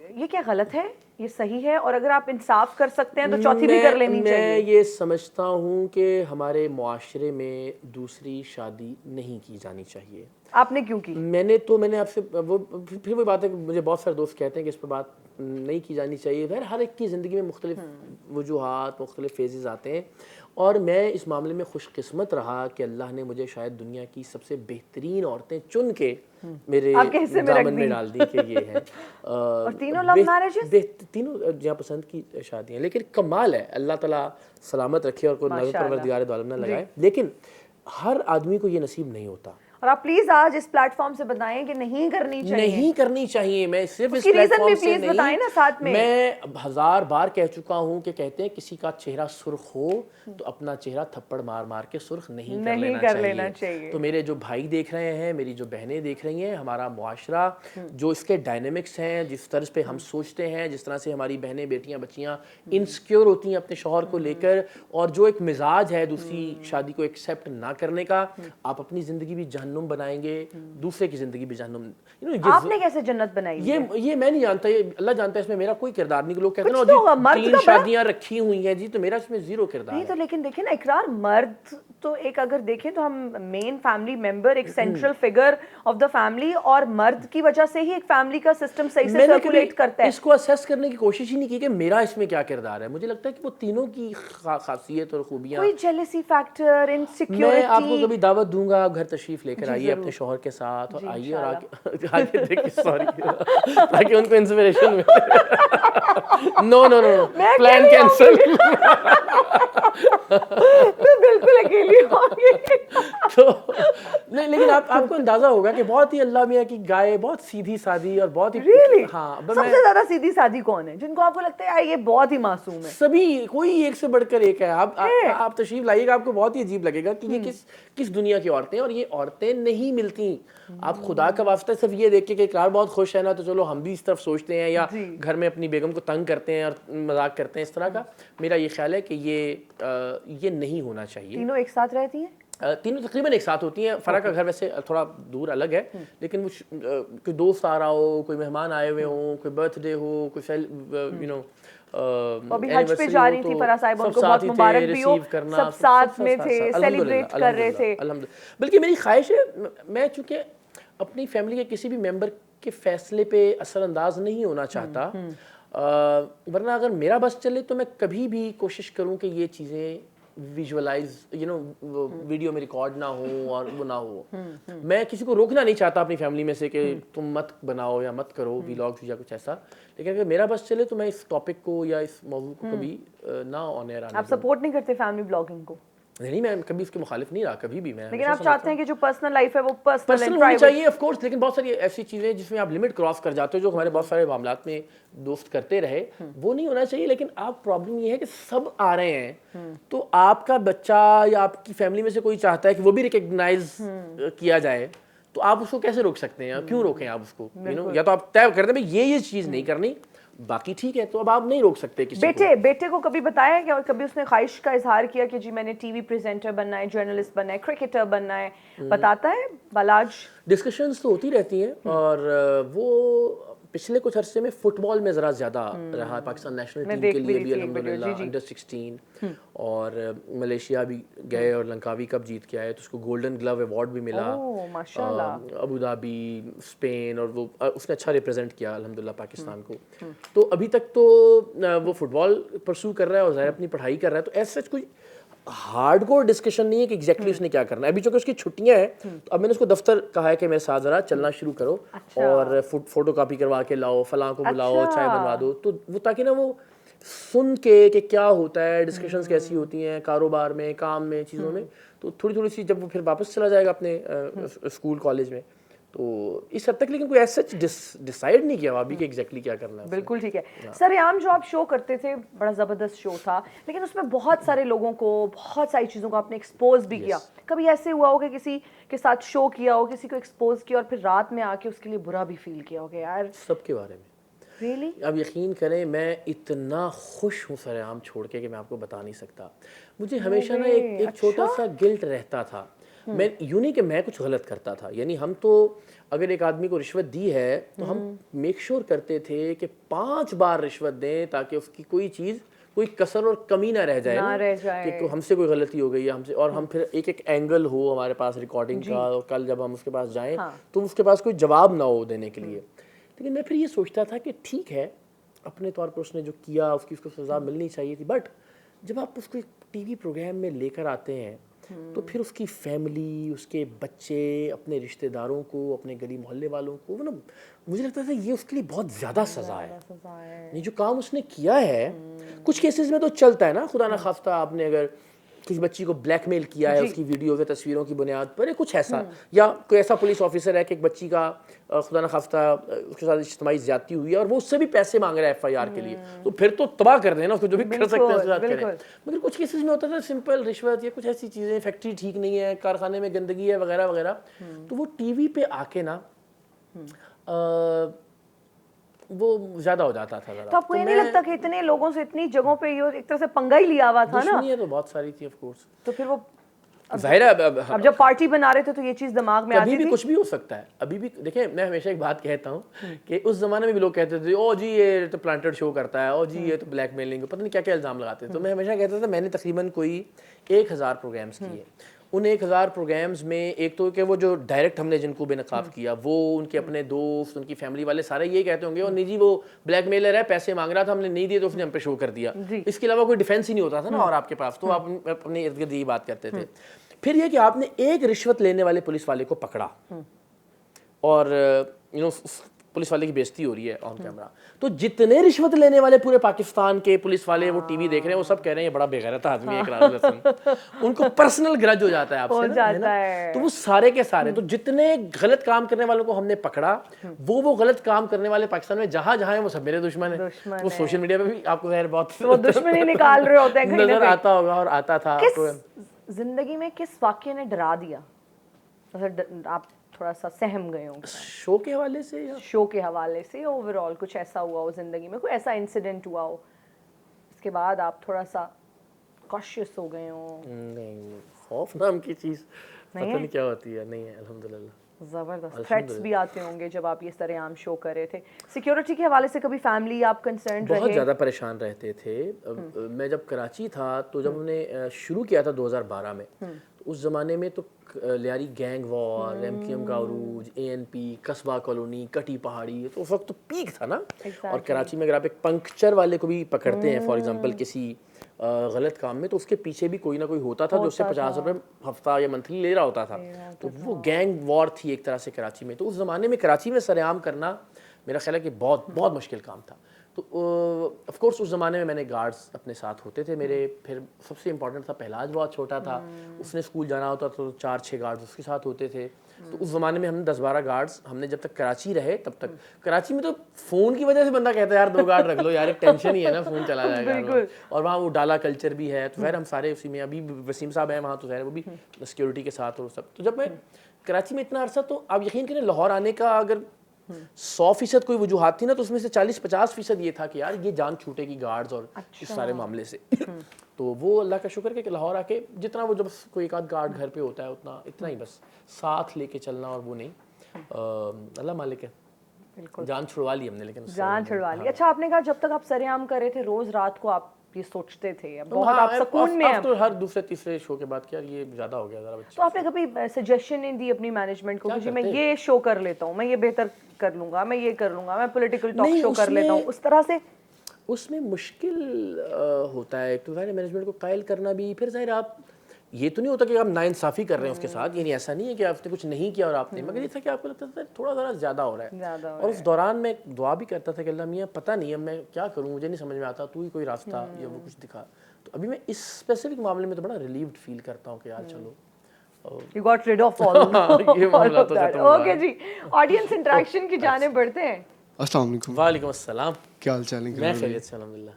یہ کیا غلط ہے, یہ صحیح ہے, اور اگر آپ انصاف کر سکتے ہیں تو چوتھی بھی کر لینی چاہیے؟ میں یہ سمجھتا ہوں کہ ہمارے معاشرے میں دوسری شادی نہیں کی جانی چاہیے. آپ نے کیوں کی؟ میں نے آپ سے وہ پھر وہ بات ہے کہ مجھے بہت سارے دوست کہتے ہیں کہ اس پہ بات نہیں کی جانی چاہیے. ہر ایک کی زندگی میں مختلف وجوہات, مختلف فیزز آتے ہیں, اور میں اس معاملے میں خوش قسمت رہا کہ اللہ نے مجھے شاید دنیا کی سب سے بہترین عورتیں چن کے میرے دامن میں ڈال دی کہ یہ ہے. اور تینوں لو میرجز, تینوں جہاں پسند کی شادیاں. لیکن کمال ہے, اللہ تعالیٰ سلامت رکھے اور کوئی نظر پروردگار دو عالم نہ لگائے. لیکن ہر آدمی کو یہ نصیب نہیں ہوتا. اور آپ پلیز آج اس پلیٹ فارم سے بتائیں کہ نہیں کرنی چاہیے. نہیں کرنی چاہیے. میں صرف اس کی پلیٹ reason بھی فارم سے please بتائیں نا ساتھ میں. میں 1000 بار کہہ چکا ہوں کہ کہتے ہیں کسی کا چہرہ سرخ ہو تو اپنا چہرہ تھپڑ مار مار کے سرخ نہیں کر لینا چاہیے. تو میرے جو بھائی دیکھ رہے ہیں, میری جو بہنیں دیکھ رہی ہیں, ہمارا معاشرہ جو اس کے ڈائنامکس ہیں, جس طرز پہ ہم سوچتے ہیں, جس طرح سے ہماری بہنیں بیٹیاں بچیاں انسیکیور ہوتی ہیں اپنے شوہر کو لے کر, اور جو ایک مزاج ہے دوسری شادی کو ایکسیپٹ نہ کرنے کا, آپ اپنی زندگی بھی جہنم بنائیں گے, دوسرے کی زندگی بھی جہنم. آپ نے کیسے جنت بنائی؟ یہ میں نہیں جانتا, یہ اللہ جانتا ہے, اس میں میرا کوئی کردار نہیں. لوگ کہتے ہیں نا جی 3 شادیاں رکھی ہوئی ہیں جی, تو میرا اس میں 0 کردار نہیں. تو لیکن دیکھیں نا اقرار, مرد تو ایک اگر دیکھیں تو ہم مین فیملی ممبر, ایک central figure of the family, اور مرد کی وجہ سے ہی ایک فیملی کا سسٹم صحیح سے سرکولیٹ کرتا ہے. اس کو اسیس کرنے کی کوشش ہی نہیں کی کہ میرا اس میں کیا کردار ہے. مجھے لگتا ہے کہ وہ تینوں کی خاصیت اور خوبیاں. کوئی جیلسی فیکٹر, انسیکیورٹی. میں آپ کو کبھی دعوت دوں گا, آپ گھر تشریف لے کر آئیے اپنے شوہر کے ساتھ, اور آئیے اور آگے دیکھیے, سوری, تاکہ ان کو انسپریشن ملے. نو نو نو, پلان کینسل. میں بالکل اکیلی ہوں گی. تو نہیں, لیکن آپ کو اندازہ ہوگا کہ بہت ہی اللہ میاں کی گائے, بہت سیدھی سادی اور بہت ہی, ہاں, سب سے زیادہ سیدھی سادی کون ہے جن کو آپ کو لگتا ہے یار یہ بہت ہی معصوم ہے؟ سبھی, کوئی ایک سے بڑھ کر ایک ہے. آپ تشریف لائیے گا, آپ کو بہت ہی عجیب لگے گا کہ یہ کس دنیا کی عورتیں ہیں, اور یہ عورتیں نہیں ملتی. آپ خدا کا واسطہ صرف یہ دیکھ کے کہ اقرار بہت خوش ہے نا, تو چلو ہم بھی اس طرف سوچتے ہیں, یا گھر میں اپنی بیگم کو تنگ کرتے ہیں اور مذاق کرتے ہیں اس طرح کا. میرا یہ خیال ہے کہ یہ نہیں ہونا چاہیے. تینوں ایک ساتھ رہتی ہیں؟ تینوں تقریباً ایک ساتھ ہوتی ہیں. فرا کا گھر ویسے تھوڑا دور الگ ہے, لیکن کوئی دوست آ رہا ہو, کوئی مہمان آئے ہوئے ہوں, کوئی برتھ ڈے ہو, کوئی ابھی حج پہ جا رہی تھی فرا صاحب, ان کو بہت مبارک بھی ہو, سب ساتھ میں تھے, سیلیبریٹ کر رہے تھے. بلکہ میری خواہش ہے, میں چونکہ اپنی فیملی کے کسی بھی ممبر کے فیصلے پہ اثر انداز نہیں ہونا چاہتا, ورنہ اگر میرا بس چلے تو میں کبھی بھی کوشش کروں کہ یہ چیزیں ویژولائز, ویڈیو میں ریکارڈ نہ ہو اور وہ نہ ہو. میں کسی کو روکنا نہیں چاہتا اپنی فیملی میں سے کہ تم مت بناؤ یا مت کرو ویلاگز یا کچھ ایسا, لیکن اگر میرا بس چلے تو میں اس ٹاپک کو یا اس موضوع کو کبھی نہ آن ایئر آنے. آپ سپورٹ نہیں کرتے فیملی بلاگنگ کو؟ نہیں, میں کبھی اس کے مخالف نہیں رہا, کبھی بھی. میں لیکن آپ چاہتے ہیں کہ جو پرسنل لائف ہے وہ پرسنل ہونی چاہیے آف کورس, لیکن بہت ساری ایسی چیزیں جس میں آپ لمٹ کراس کر جاتے ہو, جو ہمارے بہت سارے معاملات میں دوست کرتے رہے, وہ نہیں ہونا چاہیے. لیکن آپ پرابلم یہ ہے کہ سب آ رہے ہیں, تو آپ کا بچہ یا آپ کی فیملی میں سے کوئی چاہتا ہے کہ وہ بھی ریکگنائز کیا جائے, تو آپ اس کو کیسے روک سکتے ہیں؟ کیوں روکیں آپ اس کو؟ یا تو آپ طے کر دیں یہ چیز نہیں کرنی, باقی ٹھیک ہے, تو اب آپ نہیں روک سکتے کسی کو. بیٹے کو کبھی بتایا کہ کبھی اس نے خواہش کا اظہار کیا کہ جی میں نے ٹی وی پریزنٹر بننا ہے, جرنلسٹ بننا ہے, کرکٹر بننا ہے, بتاتا ہے بالاج؟ ڈسکشنز تو ہوتی رہتی ہیں, اور وہ پچھلے کچھ عرصے میں فٹ بال میں ذرا زیادہ رہا, پاکستان نیشنل ٹیم کے لیے بھی الحمدللہ انڈر 16, اور ملیشیا بھی گئے اور لنکاوی کپ جیت کے آئے, تو اس کو گولڈن گلو ایوارڈ بھی ملا. ابو دھابی, اسپین, اور وہ اس نے اچھا ریپرزینٹ کیا الحمدللہ پاکستان کو. تو ابھی تک تو وہ فٹ بال پرسو کر رہا ہے اور ظاہر اپنی پڑھائی کر رہا ہے, تو ایسا کوئی ہارڈ کور ڈسکشن نہیں ہے کہ ایگزیکٹلی اس نے کیا کرنا ہے. ابھی چونکہ اس کی چھٹیاں ہیں, تو اب میں نے اس کو دفتر کہا ہے کہ میرے ساتھ ذرا چلنا شروع کرو, اور فوٹو کاپی کروا کے لاؤ, فلاں کو بلاؤ, چائے بنوا دو, تو وہ تاکہ نا وہ سن کے کہ کیا ہوتا ہے, ڈسکشنز کیسی ہوتی ہیں کاروبار میں, کام میں, چیزوں میں, تو تھوڑی تھوڑی سی جب وہ پھر واپس چلا جائے گا اپنے اسکول کالج میں, تو اس حد تک. لیکن کوئی ایسا ڈیسائیڈ نہیں کیا ابھی کہ ایگزیکٹلی کیا کرنا ہے. بالکل ٹھیک ہے. سر عام جو آپ شو کرتے تھے, بڑا زبردست شو تھا, لیکن اس میں بہت سارے لوگوں کو, بہت ساری چیزوں کو آپ نے ایکسپوز بھی کیا. کبھی ایسے ہوا ہو کہ کسی کے ساتھ شو کیا ہو, کسی کو ایکسپوز کیا, اور پھر رات میں آ کے اس کے لیے برا بھی فیل کیا ہو کہ یار؟ سب کے بارے میں. ریئلی؟ اب یقین کریں, میں اتنا خوش ہوں سر عام چھوڑ کے کہ میں آپ کو بتا نہیں سکتا. مجھے ہمیشہ نا ایک چھوٹا سا گلٹ رہتا تھا. میں یوں نہیں کہ میں کچھ غلط کرتا تھا, یعنی ہم تو اگر ایک آدمی کو رشوت دی ہے تو ہم میک شور کرتے تھے کہ 5 بار رشوت دیں, تاکہ اس کی کوئی چیز, کوئی کسر اور کمی نہ رہ جائے کہ ہم سے کوئی غلطی ہو گئی ہے ہم سے, اور ہم پھر ایک اینگل ہو ہمارے پاس ریکارڈنگ کا, اور کل جب ہم اس کے پاس جائیں تو اس کے پاس کوئی جواب نہ ہو دینے کے لیے. لیکن میں پھر یہ سوچتا تھا کہ ٹھیک ہے, اپنے طور پر اس نے جو کیا اس کو سزا ملنی چاہیے تھی, بٹ جب آپ اس کو ایک ٹی وی پروگرام میں لے کر آتے ہیں تو پھر اس کی فیملی, اس کے بچے, اپنے رشتہ داروں کو, اپنے گلی محلے والوں کو, مجھے لگتا تھا یہ اس کے لیے بہت زیادہ سزا ہے. یہ جو کام اس نے کیا ہے, کچھ کیسز میں تو چلتا ہے نا, خدا نہ خواستہ آپ نے اگر کسی بچی کو بلیک میل کیا ہے اس کی ویڈیو یا تصویروں کی بنیاد پر، یا کچھ ایسا، یا کوئی ایسا پولیس آفیسر ہے کہ ایک بچی کا خدا نخواستہ اس کے ساتھ اجتماعی زیادتی ہوئی ہے اور وہ اس سے بھی پیسے مانگ رہا ہے ایف آئی آر کے لیے، تو پھر تو تباہ کر دیں نا اس کو، جو بھی کر سکتے ہیں اس کے ساتھ کریں. مگر کچھ کیسز میں ہوتا تھا سمپل رشوت یا کچھ ایسی چیزیں، فیکٹری ٹھیک نہیں ہے، کارخانے میں گندگی ہے وغیرہ وغیرہ، تو وہ ٹی وی پہ آ کے نا وہ زیادہ ہو جاتا تھا. تو آپ کو یہ نہیں لگتا کہ اتنے لوگوں سے اتنی جگہوں پہ یہ ایک طرح سے پنگا ہی لیا ہوا تھا نا؟ دشمنیاں تو بہت ساری تھی آف کورس. تو پھر وہ ظاہر ہے اب جب پارٹی بنا رہے تھے تو یہ چیز دماغ میں آتی ابھی تھی. بھی کچھ بھی ہو سکتا ہے. ابھی بھی دیکھیں میں ہمیشہ ایک بات کہتا ہوں کہ اس زمانے میں بھی لوگ کہتے تھے او جی یہ تو پلانٹڈ شو کرتا ہے، او جی یہ تو بلیک میلنگ، پتہ نہیں کیا کیا الزام لگاتے تھے. تو میں ہمیشہ کہتا تھا، میں نے تقریباً کوئی 1000 پروگرامز کیے. ان 1000 پروگرامز میں ایک تو کہ وہ جو ڈائریکٹ ہم نے جن کو بے نقاب کیا، وہ ان کے اپنے دوست، ان کی فیملی والے سارے یہ کہتے ہوں گے، اور نہیں جی وہ بلیک میلر ہے، پیسے مانگ رہا تھا، ہم نے نہیں دیے تو اس نے ہم پہ شو کر دیا. اس کے علاوہ کوئی ڈیفینس ہی نہیں ہوتا تھا نا اور آپ کے پاس، تو آپ اپنے ارد گرد یہی بات کرتے تھے. پھر یہ کہ آپ نے ایک رشوت لینے والے پولیس والے کو پکڑا اور پولیس والے کی بےزتی ہو رہی ہے آن کیمرہ، تو جتنے رشوت لینے والے پورے پاکستان کے پولیس والے وہ ٹی وی دیکھ رہے ہیں، وہ سب کہہ رہے ہیں یہ بڑا بے غیرت آدمی ہے اقرار الحسن. ان کو پرسنل گرج ہو جاتا ہے آپ سے نا، تو وہ سارے کے سارے، تو جتنے غلط کام کرنے والوں کو ہم نے پکڑا، وہ غلط کام کرنے والے پاکستان میں جہاں جہاں ہیں وہ سب میرے دشمن ہیں. وہ سوشل میڈیا پہ بھی آپ کو ظاہر بہت وہ دشمنی نکال رہے ہوتے ہیں، نظر آتا ہوگا اور آتا تھا. زندگی میں کس واقعے نے ڈرا دیا، آپ تھوڑا سا سہم گئے ہوں شو کے حوالے سے یا شو کے حوالے سے، اوور آل کچھ ایسا ہوا ہو زندگی میں، کوئی ایسا انسیڈنٹ ہوا ہو اس کے بعد آپ تھوڑا سا کاشیس ہو گئے ہوں؟ نہیں، خوف نام کی چیز پتہ نہیں کیا ہوتی ہے. نہیں ہے الحمدللہ. زبردست. تھریٹس بھی آتے ہوں گے جب آپ یہ سرے عام شو کر رہے تھے. سیکیورٹی کے حوالے سے کبھی فیملی آپ کنسرنڈ رہے؟ بہت زیادہ پریشان رہتے تھے. میں جب کراچی تھا تو جب ہم نے شروع کیا تھا 2012 میں، تو اس زمانے میں تو Lyari gang war, M Q M کا عروج، اے این پی، قصبہ کالونی، کٹی پہاڑی، تو اس وقت تو پیک تھا نا. اور کراچی میں اگر آپ ایک پنکچر والے کو بھی پکڑتے ہیں فار ایگزامپل کسی غلط کام میں، تو اس کے پیچھے بھی کوئی نہ کوئی ہوتا تھا جو اس سے 50 روپے ہفتہ یا منتھلی لے رہا ہوتا تھا. تو وہ گینگ وار تھی ایک طرح سے کراچی میں. تو اس زمانے میں کراچی میں سر عام کرنا میرا خیال ہے کہ بہت بہت مشکل کام تھا. تو آف کورس اس زمانے میں میں نے گارڈز اپنے ساتھ ہوتے تھے میرے. پھر سب سے امپورٹنٹ تھا پہلاج بہت چھوٹا تھا، اس نے اسکول جانا ہوتا تو 4-6 گارڈز اس کے ساتھ ہوتے تھے. تو اس زمانے میں ہم نے 10-12 گارڈز ہم نے جب تک کراچی رہے تب تک. کراچی میں تو فون کی وجہ سے بندہ کہتا ہے یار 2 گارڈ رکھ لو یار، ایک ٹینشن ہی ہے نا، فون چلا جائے گا. اور وہاں وہ ڈالا کلچر بھی ہے، تو خیر ہم سارے اسی میں، ابھی وسیم صاحب ہیں وہاں، تو خیر وہ بھی سیکورٹی کے ساتھ اور سب. تو جب میں کراچی میں اتنا عرصہ، تو آپ یقین کریں لاہور آنے کا اگر 100% کوئی وجوہات تھی نا، تو اس میں سے 40-50% یہ تھا کہ یار یہ جان چھوٹے گی گارڈز اور اس سارے معاملے سے. تو وہ اللہ کا شکر ہے کہ لاہور آ کے جتنا وہ جب کوئی ایک آدھ گارڈ گھر پہ ہوتا ہے اتنا ہی بس ساتھ لے کے چلنا، اور وہ نہیں. اللہ مالک ہے، جان چھڑوا لی ہم نے، لیکن جان چھڑوا لی. اچھا، آپ نے کہا جب تک آپ سرے عام کر رہے تھے روز رات کو آپ یہ سوچتے تھے، بہت آپ سکون میں ہیں، تو ہر دوسرے تیسرے شو کے بعد کہ یار یہ زیادہ ہو گیا ذرا بچہ. تو آپ نے کبھی سجیشن نہیں دی اپنی مینجمنٹ کو کہ جی میں یہ شو کر لیتا ہوں، میں یہ بہتر کر لوں گا، میں یہ کر لوں گا، میں پولیٹیکل ٹاک شو کر لیتا ہوں، اس طرح سے؟ اس میں مشکل ہوتا ہے ایک تو ظاہر مینجمنٹ کو قائل کرنا بھی. پھر ظاہر آپ یہ تو نہیں ہوتا کہ آپ ناانصافی کر رہے ہیں اس کے ساتھ، یعنی ایسا نہیں ہے کہ آپ نے کچھ نہیں کیا اور آپ نے، مگر یہ تھا کہ آپ کو لگتا تھا تھوڑا ذرا زیادہ ہو رہا ہے. اور اس دوران میں دعا بھی کرتا تھا کہ اللہ میاں پتہ نہیں اب میں کیا کروں، مجھے نہیں سمجھ میں آتا، تو ہی کوئی راستہ یا وہ کچھ دکھا. تو ابھی میں اس اسپیسیفک معاملے میں تو بڑا ریلیوڈ فیل کرتا ہوں کہ یار چلو You got rid of all of that. Okay جی، آڈینس انٹریکشن کی جانب بڑھتے ہیں. السلام علیکم. وعلیکم السلام. کیا حال چال ہے؟ میں خیریت سے الحمد للہ.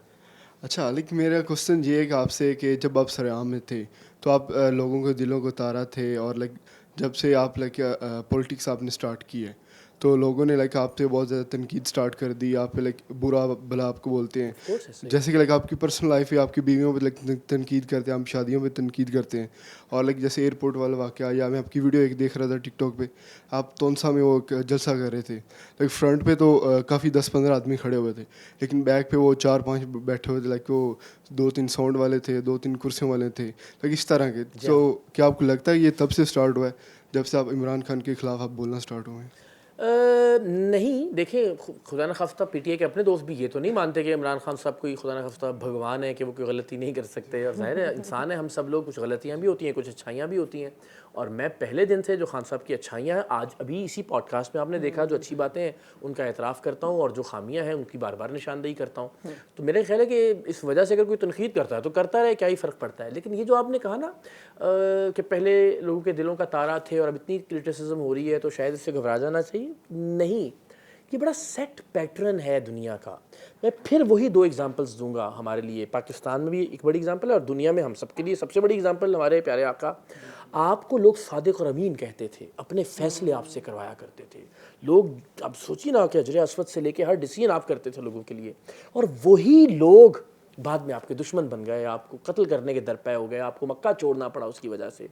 اچھا علی، میرا کوشچن یہ ہے کہ آپ سے کہ جب آپ سر عام میں تھے تو آپ لوگوں کے دلوں کو تارا تھے، اور جب سے آپ پولیٹکس آپ نے اسٹارٹ کی ہے تو لوگوں نے آپ سے بہت زیادہ تنقید اسٹارٹ کر دی، آپ پہ برا بھلا آپ کو بولتے ہیں، جیسے کہ آپ کی پرسنل لائف ہے، آپ کی بیویوں پہ تنقید کرتے ہیں، آپ شادیوں پہ تنقید کرتے ہیں. اور جیسے ایئرپورٹ والا واقعہ، یا میں آپ کی ویڈیو ایک دیکھ رہا تھا ٹک ٹاک پہ، آپ تونسا میں وہ جلسہ کر رہے تھے، فرنٹ پہ تو کافی 10-15 آدمی کھڑے ہوئے تھے، لیکن بیک پہ وہ 4-5 بیٹھے ہوئے تھے، وہ 2-3 ساؤنڈ والے تھے، 2-3 کرسیوں والے تھے، اس طرح کے. تو کیا آپ کو لگتا ہے یہ تب سے اسٹارٹ ہوا ہے جب سے آپ عمران خان کے خلاف آپ بولنا اسٹارٹ ہوئے ہیں؟ نہیں، دیکھیں خدا نخواستہ پی ٹی آئی کے اپنے دوست بھی یہ تو نہیں مانتے کہ عمران خان صاحب کوئی خدا نخواستہ بھگوان ہے کہ وہ کوئی غلطی نہیں کر سکتے. اور ظاہر ہے انسان ہے، ہم سب لوگ، کچھ غلطیاں بھی ہوتی ہیں، کچھ اچھائیاں بھی ہوتی ہیں. اور میں پہلے دن سے جو خان صاحب کی اچھائیاں ہیں آج ابھی اسی پوڈ کاسٹ میں آپ نے دیکھا جو اچھی باتیں ہیں ان کا اعتراف کرتا ہوں اور جو خامیاں ہیں ان کی بار بار نشاندہی کرتا ہوں. تو میرا خیال ہے کہ اس وجہ سے اگر کوئی تنقید کرتا ہے تو کرتا رہے, کیا ہی فرق پڑتا ہے. لیکن یہ جو آپ نے کہا نا کہ پہلے لوگوں کے دلوں کا تارا تھے اور اب اتنی کرٹیسزم ہو رہی ہے تو شاید اس سے گھبرا جانا چاہیے, نہیں, یہ بڑا سیٹ پیٹرن ہے دنیا کا. میں پھر وہی 2 ایگزامپلس دوں گا ہمارے لیے. پاکستان میں بھی ایک بڑی ایگزامپل ہے اور دنیا میں ہم سب کے لیے سب سے بڑی ایگزامپل ہمارے پیارے آقا. آپ کو لوگ صادق اور امین کہتے تھے, اپنے فیصلے آپ سے کروایا کرتے تھے. لوگ اب سوچیے نا کہ حجر اسود سے لے کے ہر ڈیسیژن آپ کرتے تھے لوگوں کے لیے, اور وہی لوگ بعد میں آپ کے دشمن بن گئے, آپ کو قتل کرنے کے درپے ہو گئے, آپ کو مکہ چھوڑنا پڑا اس کی وجہ سے.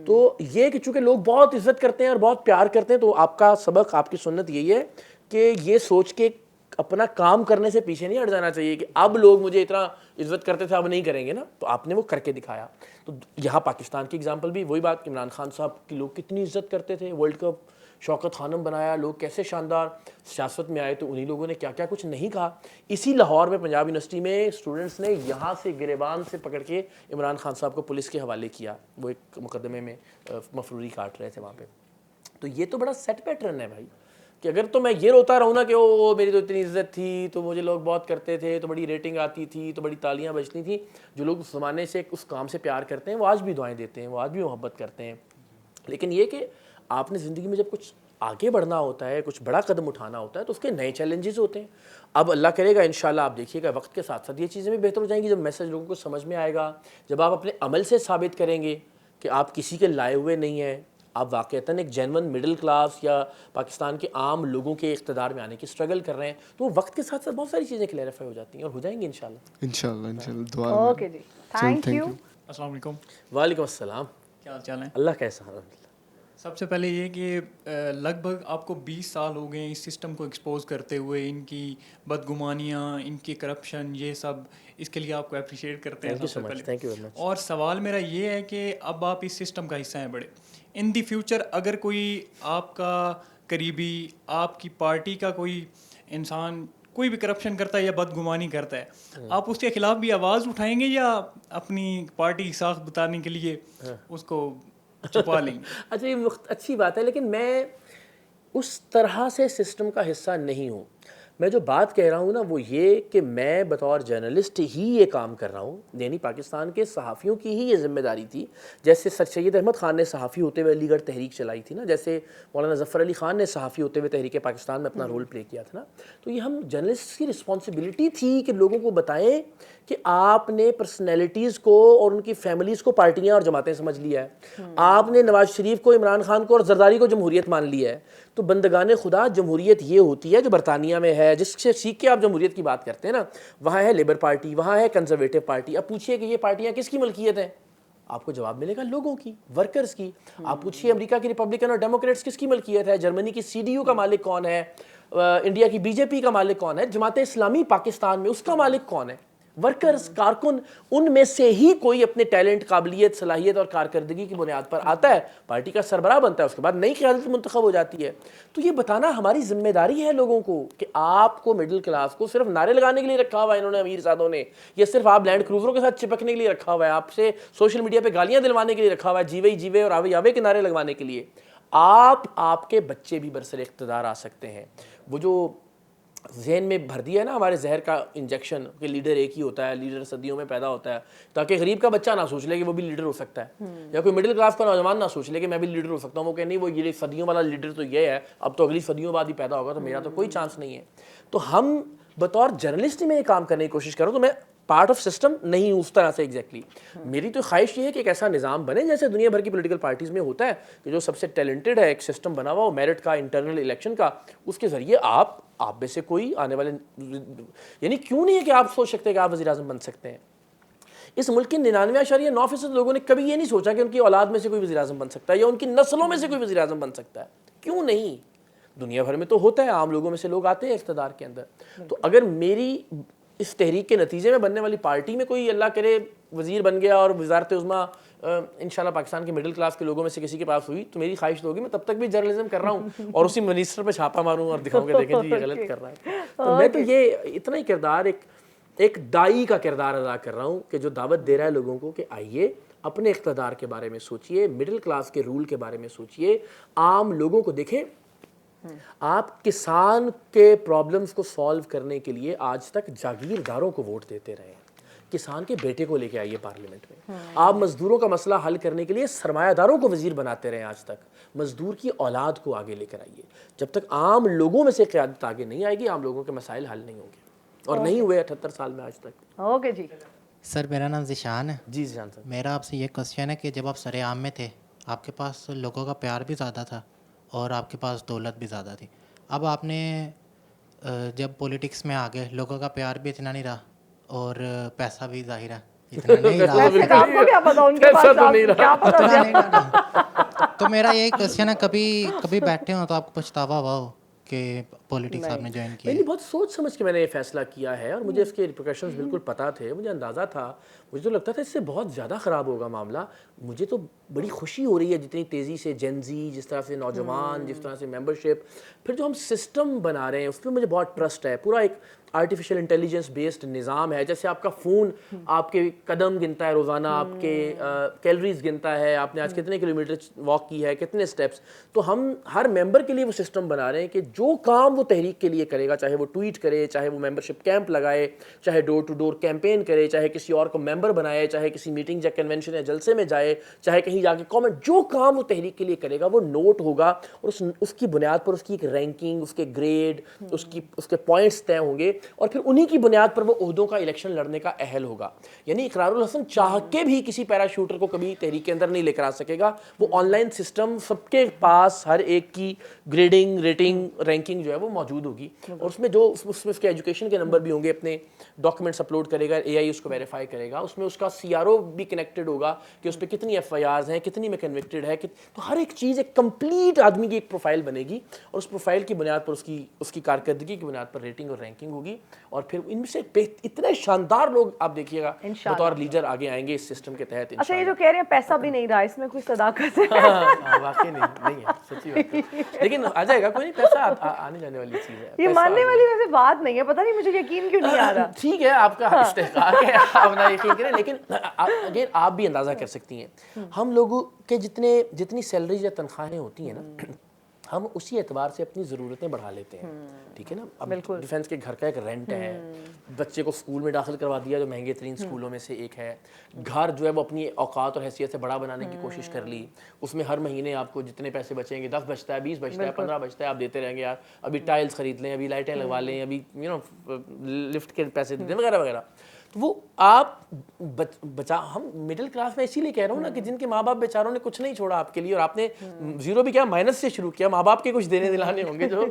تو یہ کہ چونکہ لوگ بہت عزت کرتے ہیں اور بہت پیار کرتے ہیں, تو آپ کا سبق, آپ کی سنت یہی ہے کہ یہ سوچ کے اپنا کام کرنے سے پیچھے نہیں ہٹ جانا چاہیے کہ اب لوگ مجھے اتنا عزت کرتے تھے اب نہیں کریں گے نا. تو آپ نے وہ کر کے دکھایا. تو یہاں پاکستان کی اگزامپل بھی وہی بات, عمران خان صاحب کی لوگ کتنی عزت کرتے تھے, ورلڈ کپ شوکت خانم بنایا, لوگ کیسے شاندار سیاست میں آئے, تو انہی لوگوں نے کیا کیا کچھ نہیں کہا. اسی لاہور میں پنجاب یونیورسٹی میں اسٹوڈنٹس نے یہاں سے گریبان سے پکڑ کے عمران خان صاحب کو پولیس کے حوالے کیا, وہ ایک مقدمے میں مفروری کاٹ رہے تھے وہاں پہ. تو یہ تو بڑا سیٹ پیٹرن ہے بھائی, کہ اگر تو میں یہ روتا رہوں نا کہ او میری تو اتنی عزت تھی, تو مجھے لوگ بہت کرتے تھے, تو بڑی ریٹنگ آتی تھی, تو بڑی تالیاں بجتی تھیں. جو لوگ اس زمانے سے اس کام سے پیار کرتے ہیں وہ آج بھی دعائیں دیتے ہیں, وہ آج بھی محبت کرتے ہیں. لیکن یہ کہ آپ نے زندگی میں جب کچھ آگے بڑھنا ہوتا ہے, کچھ بڑا قدم اٹھانا ہوتا ہے, تو اس کے نئے چیلنجز ہوتے ہیں. اب اللہ کرے گا انشاءاللہ آپ دیکھیے گا وقت کے ساتھ ساتھ یہ چیزیں بھی بہتر ہو جائیں گی. جب میسج لوگوں کو سمجھ میں آئے گا, جب آپ اپنے عمل سے ثابت کریں گے کہ آپ کسی کے لائے ہوئے نہیں ہیں, آپ واقعتاً ایک جینون مڈل کلاس یا پاکستان کے عام لوگوں کے اقتدار میں آنے کی اسٹرگل کر رہے ہیں, تو وقت کے ساتھ ساتھ بہت ساری چیزیں کلیریفائی ہو جاتی ہیں اور ہو جائیں گی انشاءاللہ. انشاءاللہ دعا. اوکے جی, تھینک یو. السلام علیکم. وعلیکم السلام. کیا حال چال ہے؟ اللہ کا احسان. سب سے پہلے یہ کہ لگ بھگ آپ کو 20 سال ہو گئے اس سسٹم کو ایکسپوز کرتے ہوئے, ان کی بدگمانیاں, ان کی کرپشن, یہ سب, اس کے لیے آپ کو اپریشیٹ کرتے ہیں سب سے پہلے. اور سوال میرا یہ ہے کہ اب آپ اس سسٹم کا حصہ ہیں بڑے, ان دی فیوچر اگر کوئی آپ کا قریبی, آپ کی پارٹی کا کوئی انسان کوئی بھی کرپشن کرتا ہے یا بدگمانی کرتا ہے, آپ اس کے خلاف بھی آواز اٹھائیں گے یا اپنی پارٹی کی ساخت بتانے کے لیے اس کو چھپا لیں گے؟ اچھا یہ اچھی بات ہے, لیکن میں اس طرح سے سسٹم کا حصہ نہیں ہوں. میں جو بات کہہ رہا ہوں نا وہ یہ کہ میں بطور جرنلسٹ ہی یہ کام کر رہا ہوں, یعنی پاکستان کے صحافیوں کی ہی یہ ذمہ داری تھی. جیسے سر سید احمد خان نے صحافی ہوتے ہوئے علی گڑھ تحریک چلائی تھی نا, جیسے مولانا ظفر علی خان نے صحافی ہوتے ہوئے تحریک پاکستان میں اپنا رول پلے کیا تھا نا, تو یہ ہم جرنلسٹ کی رسپانسبلٹی تھی کہ لوگوں کو بتائیں کہ آپ نے پرسنالٹیز کو اور ان کی فیملیز کو پارٹیاں اور جماعتیں سمجھ لیا ہے, آپ نے نواز شریف کو, عمران خان کو اور زرداری کو جمہوریت مان لیا ہے. تو بندگان خدا جمہوریت یہ ہوتی ہے جو برطانیہ میں ہے, جس سے سیکھ کے آپ جمہوریت کی بات کرتے ہیں نا, وہاں ہے لیبر پارٹی, وہاں ہے کنزرویٹو پارٹی. اب پوچھئے کہ یہ پارٹیاں کس کی ملکیت ہیں, آپ کو جواب ملے گا لوگوں کی, ورکرز کی. آپ پوچھئے امریکہ کی ریپبلکن اور ڈیموکریٹس کس کی ملکیت ہے, جرمنی کی CDU کا مالک کون ہے, انڈیا کی BJP کا مالک کون ہے, جماعت اسلامی پاکستان میں اس کا مالک کون ہے, ورکرز, کارکن. ان میں سے ہی کوئی اپنے ٹیلنٹ, قابلیت, صلاحیت اور کارکردگی کی بنیاد پر آتا ہے, پارٹی کا سربراہ بنتا ہے, اس کے بعد نئی قیادت منتخب ہو جاتی ہے. تو یہ بتانا ہماری ذمہ داری ہے لوگوں کو کہ آپ کو مڈل کلاس کو صرف نعرے لگانے کے لیے رکھا ہوا ہے انہوں نے, امیر زادوں نے, یا صرف آپ لینڈ کروزروں کے ساتھ چپکنے کے لیے رکھا ہوا ہے, آپ سے سوشل میڈیا پہ گالیاں دلوانے کے لیے رکھا ہوا ہے, جیوے اور آوے کے نعرے لگوانے کے لیے. آپ کے بچے بھی برسر اقتدار آ سکتے ہیں. وہ جو ذہن میں بھر دیا ہے نا ہمارے زہر کا انجیکشن کہ لیڈر ایک ہی ہوتا ہے, لیڈر صدیوں میں پیدا ہوتا ہے, تاکہ غریب کا بچہ نہ سوچ لے کہ وہ بھی لیڈر ہو سکتا ہے, یا کوئی مڈل کلاس کا نوجوان نہ سوچ لے کہ میں بھی لیڈر ہو سکتا ہوں. وہ کہ نہیں, وہ یہ صدیوں والا لیڈر تو یہ ہے, اب تو اگلی صدیوں بعد ہی پیدا ہوگا, تو میرا تو کوئی چانس نہیں ہے. تو ہم بطور جرنلسٹ میں یہ کام کرنے کی کوشش کروں, تو میں پارٹ آف سسٹم نہیں ہوں اس طرح سے ایگزیکٹلی. میری تو خواہش یہ ہے کہ ایک ایسا نظام بنے جیسے دنیا بھر کی پولیٹیکل پارٹیز میں ہوتا ہے, کہ جو سب سے ٹیلنٹڈ ہے, ایک سسٹم بنا ہوا ہو میرٹ کا, انٹرنل الیکشن کا, اس کے ذریعے آپ میں سے کوئی آنے والے, یعنی کیوں نہیں ہے کہ آپ سوچ سکتے ہیں کہ آپ وزیر اعظم بن سکتے ہیں. اس ملک کے 99.9% لوگوں نے کبھی یہ نہیں سوچا کہ ان کی اولاد میں سے کوئی وزیر اعظم بن سکتا ہے یا ان کی نسلوں میں سے کوئی وزیر اعظم بن سکتا ہے. کیوں نہیں؟ دنیا بھر میں تو ہوتا ہے, عام لوگوں میں سے لوگ آتے ہیں اقتدار کے اندر. تو اگر میری اس تحریک کے نتیجے میں بننے والی پارٹی میں کوئی اللہ کرے وزیر بن گیا اور وزارت عظمیٰ انشاءاللہ پاکستان کے مڈل کلاس کے لوگوں میں سے کسی کے پاس ہوئی, تو میری خواہش ہوگی میں تب تک بھی جرنلزم کر رہا ہوں اور اسی منسٹر پہ چھاپا ماروں اور دکھاؤں کہ دیکھیں جی یہ غلط کر رہا ہے. تو میں تو یہ اتنا ہی کردار ایک دائی کا کردار ادا کر رہا ہوں کہ جو دعوت دے رہا ہے لوگوں کو کہ آئیے اپنے اقتدار کے بارے میں سوچئے, مڈل کلاس کے رول کے بارے میں سوچئے, عام لوگوں کو دیکھیں. آپ کسان کے پرابلمز کو سالو کرنے کے لیے آج تک جاگیرداروں کو ووٹ دیتے رہے ہیں. کسان کے بیٹے کو لے کے آئیے پارلیمنٹ میں. آپ مزدوروں کا مسئلہ حل کرنے کے لیے سرمایہ داروں کو وزیر بناتے رہے آج تک. مزدور کی اولاد کو آگے لے کر آئیے. جب تک عام لوگوں میں سے قیادت آگے نہیں آئے گی, عام لوگوں کے مسائل حل نہیں ہوں گے, اور نہیں ہوئے 78 سال میں آج تک. اوکے جی. سر میرا نام ذیشان ہے. جی ذیشان صاحب, میرا آپ سے یہ کوشچن ہے کہ جب آپ سرعام میں تھے آپ کے پاس لوگوں کا پیار بھی زیادہ تھا اور آپ کے پاس دولت بھی زیادہ تھی. اب آپ نے جب پولیٹکس میں آ گئے لوگوں کا پیار بھی اتنا نہیں رہا اور پیسہ بھی ظاہر ہے اتنا نہیں رہا. ویسے آپ کو کیا پتا ان کے پاس کیا پتا اتنا نہیں رہا. تو میرا یہی کوشچن ہے, کبھی بیٹھے ہوں تو آپ کو پچھتاوا ہوا ہو کہ پولیٹکس آپ نے جوائن کیا؟ نہیں, بہت سوچ سمجھ کے میں نے یہ فیصلہ کیا ہے, اور مجھے اس کے ریپریکاشنز بالکل پتہ تھے, مجھے اندازہ تھا. مجھے تو لگتا تھا اس سے بہت زیادہ خراب ہوگا معاملہ. مجھے تو بڑی خوشی ہو رہی ہے جتنی تیزی سے جین زی, جس طرح سے نوجوان, جس طرح سے ممبرشپ, پھر جو ہم سسٹم بنا رہے ہیں اس پہ مجھے بہت ٹرسٹ ہے. پورا ایک آرٹیفیشل انٹیلیجنس بیسڈ نظام ہے. جیسے آپ کا فون آپ کے قدم گنتا ہے روزانہ, آپ کے کیلریز گنتا ہے, آپ نے آج کتنے کلومیٹر واک کی ہے, کتنے سٹیپس. تو ہم ہر ممبر کے لیے وہ سسٹم بنا رہے ہیں کہ جو کام وہ تحریک کے لیے کرے گا, چاہے وہ ٹویٹ کرے, چاہے وہ ممبرشپ کیمپ لگائے, چاہے ڈور ٹو ڈور کیمپین کرے, چاہے کسی اور کو ممبر بنائے, چاہے کسی میٹنگ یا کنونشن یا جلسے میں جائے, چاہے کہیں جا کے کامنٹ, جو کام وہ تحریک کے لیے کرے گا وہ نوٹ ہوگا, اور اس کی بنیاد پر اس کی ایک رینکنگ, اس کے گریڈ, اس کے پوائنٹس طے ہوں گے, اور پھر انہی کی بنیاد پر وہ عہدوں کا الیکشن لڑنے کا اہل ہوگا. یعنی اقرار الحسن چاہ کے بھی کسی پیرا شوٹر کو کبھی تحریک کے اندر نہیں لے کر آ سکے گا. وہ آن لائن سسٹم سب کے پاس ہر ایک کی گریڈنگ, ریٹنگ, رینکنگ جو ہے وہ موجود ہوگی, اور اس میں جو اس میں اس کے ایجوکیشن کے نمبر بھی ہوں گے, اپنے ڈاکومنٹس اپلوڈ کرے گا, اے آئی اس کو ویریفائی کرے گا, اس میں اس کا سی آر او بھی کنیکٹڈ ہوگا کہ اس پہ کتنی ایف آئی آرز ہیں, کتنی میں کنوکٹڈ ہے. تو ہر ایک چیز ایک کمپلیٹ آدمی کی ایک پروفائل بنے گی, اور اس پروفائل کی بنیاد پر اس کی کارکردگی کی بنیاد پر ریٹنگ اور رینکنگ ہوگی. اور پھر ان میں سے اتنے شاندار لوگ آپ دیکھیے گا بطور لیڈر آگے آئیں گے اس سسٹم کے تحت. اچھا, یہ جو کہہ رہے ہیں پیسہ بھی نہیں رہا, اس میں کوئی صداقت ہے؟ واقعی نہیں ہے, سچی بات ہے, لیکن آ جائے گا, کوئی نہیں, پیسہ آنے جانے والی چیز ہے. یہ ماننے والی ویسے بات نہیں ہے, پتہ نہیں مجھے یقین کیوں نہیں آ رہا. ٹھیک ہے, آپ کا استحقاق ہے, آپ نہ یقین کریں, لیکن اگین آپ بھی اندازہ کر سکتی ہیں, ہم لوگوں کے جتنی سیلریز یا تنخواہیں ہوتی ہیں نا, ہم اسی اعتبار سے اپنی ضرورتیں بڑھا لیتے ہیں. ٹھیک ہے نا, اب ڈیفینس کے گھر کا ایک رینٹ ہے, بچے کو اسکول میں داخل کروا دیا جو مہنگے ترین اسکولوں میں سے ایک ہے, گھر جو ہے وہ اپنی اوقات اور حیثیت سے بڑا بنانے کی کوشش کر لی, اس میں ہر مہینے آپ کو جتنے پیسے بچیں گے, 10 بچتا ہے, 20 بچتا ہے, 15 بچتا ہے, آپ دیتے رہیں گے, یار ابھی ٹائلز خرید لیں, ابھی لائٹیں لگوا لیں, ابھی لفٹ کے پیسے دے دیں, وغیرہ وغیرہ. تو وہ آپ ہم مڈل کلاس میں اسی لیے کہہ رہا ہوں نا کہ جن کے ماں باپ بیچاروں نے کچھ نہیں چھوڑا آپ کے لیے, اور آپ نے زیرو بھی کیا, مائنس سے شروع کیا, ماں باپ کے کچھ دینے دلانے ہوں گے جو,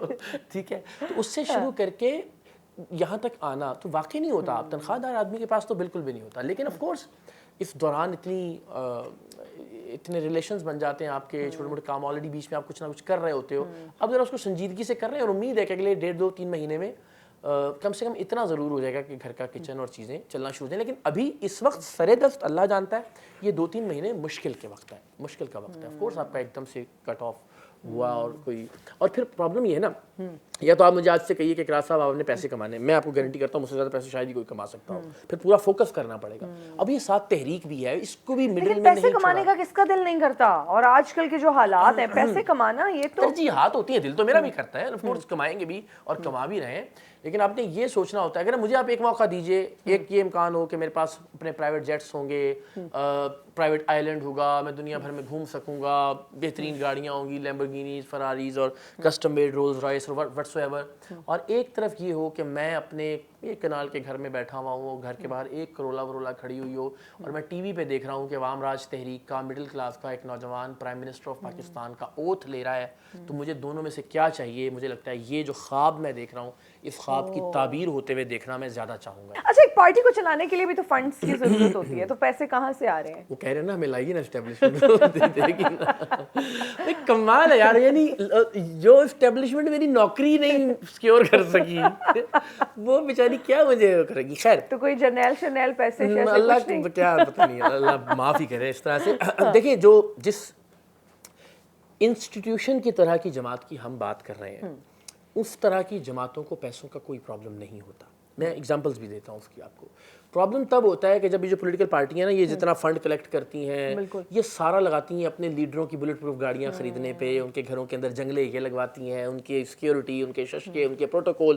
ٹھیک ہے, تو اس سے شروع کر کے یہاں تک آنا تو واقعی نہیں ہوتا. آپ تنخواہ دار آدمی کے پاس تو بالکل بھی نہیں ہوتا. لیکن آف کورس اس دوران اتنے ریلیشنز بن جاتے ہیں آپ کے, چھوٹے موٹے کام آلریڈی بیچ میں آپ کچھ نہ کچھ کر رہے ہوتے ہو, اب ذرا اس کو سنجیدگی سے کر رہے ہیں, اور امید ہے کہ اگلے 1.5-2-3 مہینے میں کم سے کم اتنا ضرور ہو جائے گا کہ گھر کا کچن اور چیزیں چلنا شروع ہو جائیں. لیکن ابھی اس وقت سرے دست اللہ جانتا ہے, یہ 2-3 مہینے مشکل کے وقت ہے, مشکل کا وقت ہے. آف کورس آپ کا ایک دم سے کٹ آف ہوا, اور پھر پرابلم یہ ہے نا, یا تو آپ مجھے آج سے کہیے کہ اقرار صاحب آپ نے پیسے کمانے, میں آپ کو گارنٹی کرتا ہوں مجھ سے زیادہ پیسے شاید ہی کوئی کما سکتا ہوں, پھر پورا فوکس کرنا پڑے گا. اب یہ ساتھ تحریک بھی ہے, اس کو بھی مڈل میں پیسے کمانے کا کس کا دل نہیں کرتا, اور آج کل کے جو حالات ہیں, پیسے کمانا یہ تو ترجیحات ہوتی ہیں, دل تو میرا بھی کرتا ہے, آف کورس کمائیں گے بھی اور کما بھی رہے ہیں, لیکن آپ نے یہ سوچنا ہوتا ہے اگر مجھے آپ ایک موقع دیجئے, ایک یہ امکان ہو کہ میرے پاس اپنے پرائیویٹ جیٹس ہوں گے, پرائیویٹ آئیلینڈ ہوگا, میں دنیا بھر میں گھوم سکوں گا, بہترین گاڑیاں ہوں گی, لیمبورگینیز, فراریز اور کسٹم میڈ رولز رائس اور وٹس ایور, اور ایک طرف یہ ہو کہ میں اپنے ایک کنال کے گھر میں بیٹھا ہوا ہوں, گھر کے باہر ایک کرولا کھڑی ہوئی ہو, اور میں ٹی وی پہ دیکھ رہا ہوں کہ عوام راج تحریک کا مڈل کلاس کا ایک نوجوان پرائم منسٹر آف پاکستان کا اوتھ لے رہا ہے, تو مجھے دونوں میں سے کیا چاہیے؟ مجھے لگتا ہے یہ جو خواب میں دیکھ رہا ہوں, اس خواب کی تعبیر ہوتے ہوئے دیکھنا میں زیادہ چاہوں گا. اچھا, ایک پارٹی کو چلانے کے لیے بھی تو فنڈز کی ضرورت ہوتی ہے, تو پیسے کہاں سے آ رہے ہیں؟ وہ کہہ رہے ہیں نا ہمیں لائیے نا اسٹیبلشمنٹ, کمال ہے یار, یعنی جو اسٹیبلشمنٹ میری نوکری نہیں سیکیور کر سکی وہ بیچاری کیا مجھے کرے گی. خیر, تو کوئی جرنیل پیسے اللہ کیا پتہ نہیں, اللہ معاف ہی کرے اس طرح سے. دیکھیں, جس انسٹیٹیوشن کی طرح کی جماعت کی ہم بات کر رہے ہیں, اس طرح کی جماعتوں کو پیسوں کا کوئی پرابلم نہیں ہوتا. میں ایگزامپلس بھی دیتا ہوں اس کی آپ کو. پرابلم تب ہوتا ہے کہ جب یہ جو پولیٹیکل پارٹیاں نا یہ جتنا فنڈ کلیکٹ کرتی ہیں یہ سارا لگاتی ہیں اپنے لیڈروں کی بلٹ پروف گاڑیاں خریدنے پہ, ان کے گھروں کے اندر جنگلے یہ لگواتی ہیں, ان کی سیکیورٹی, ان کے ششکے, ان کے پروٹوکول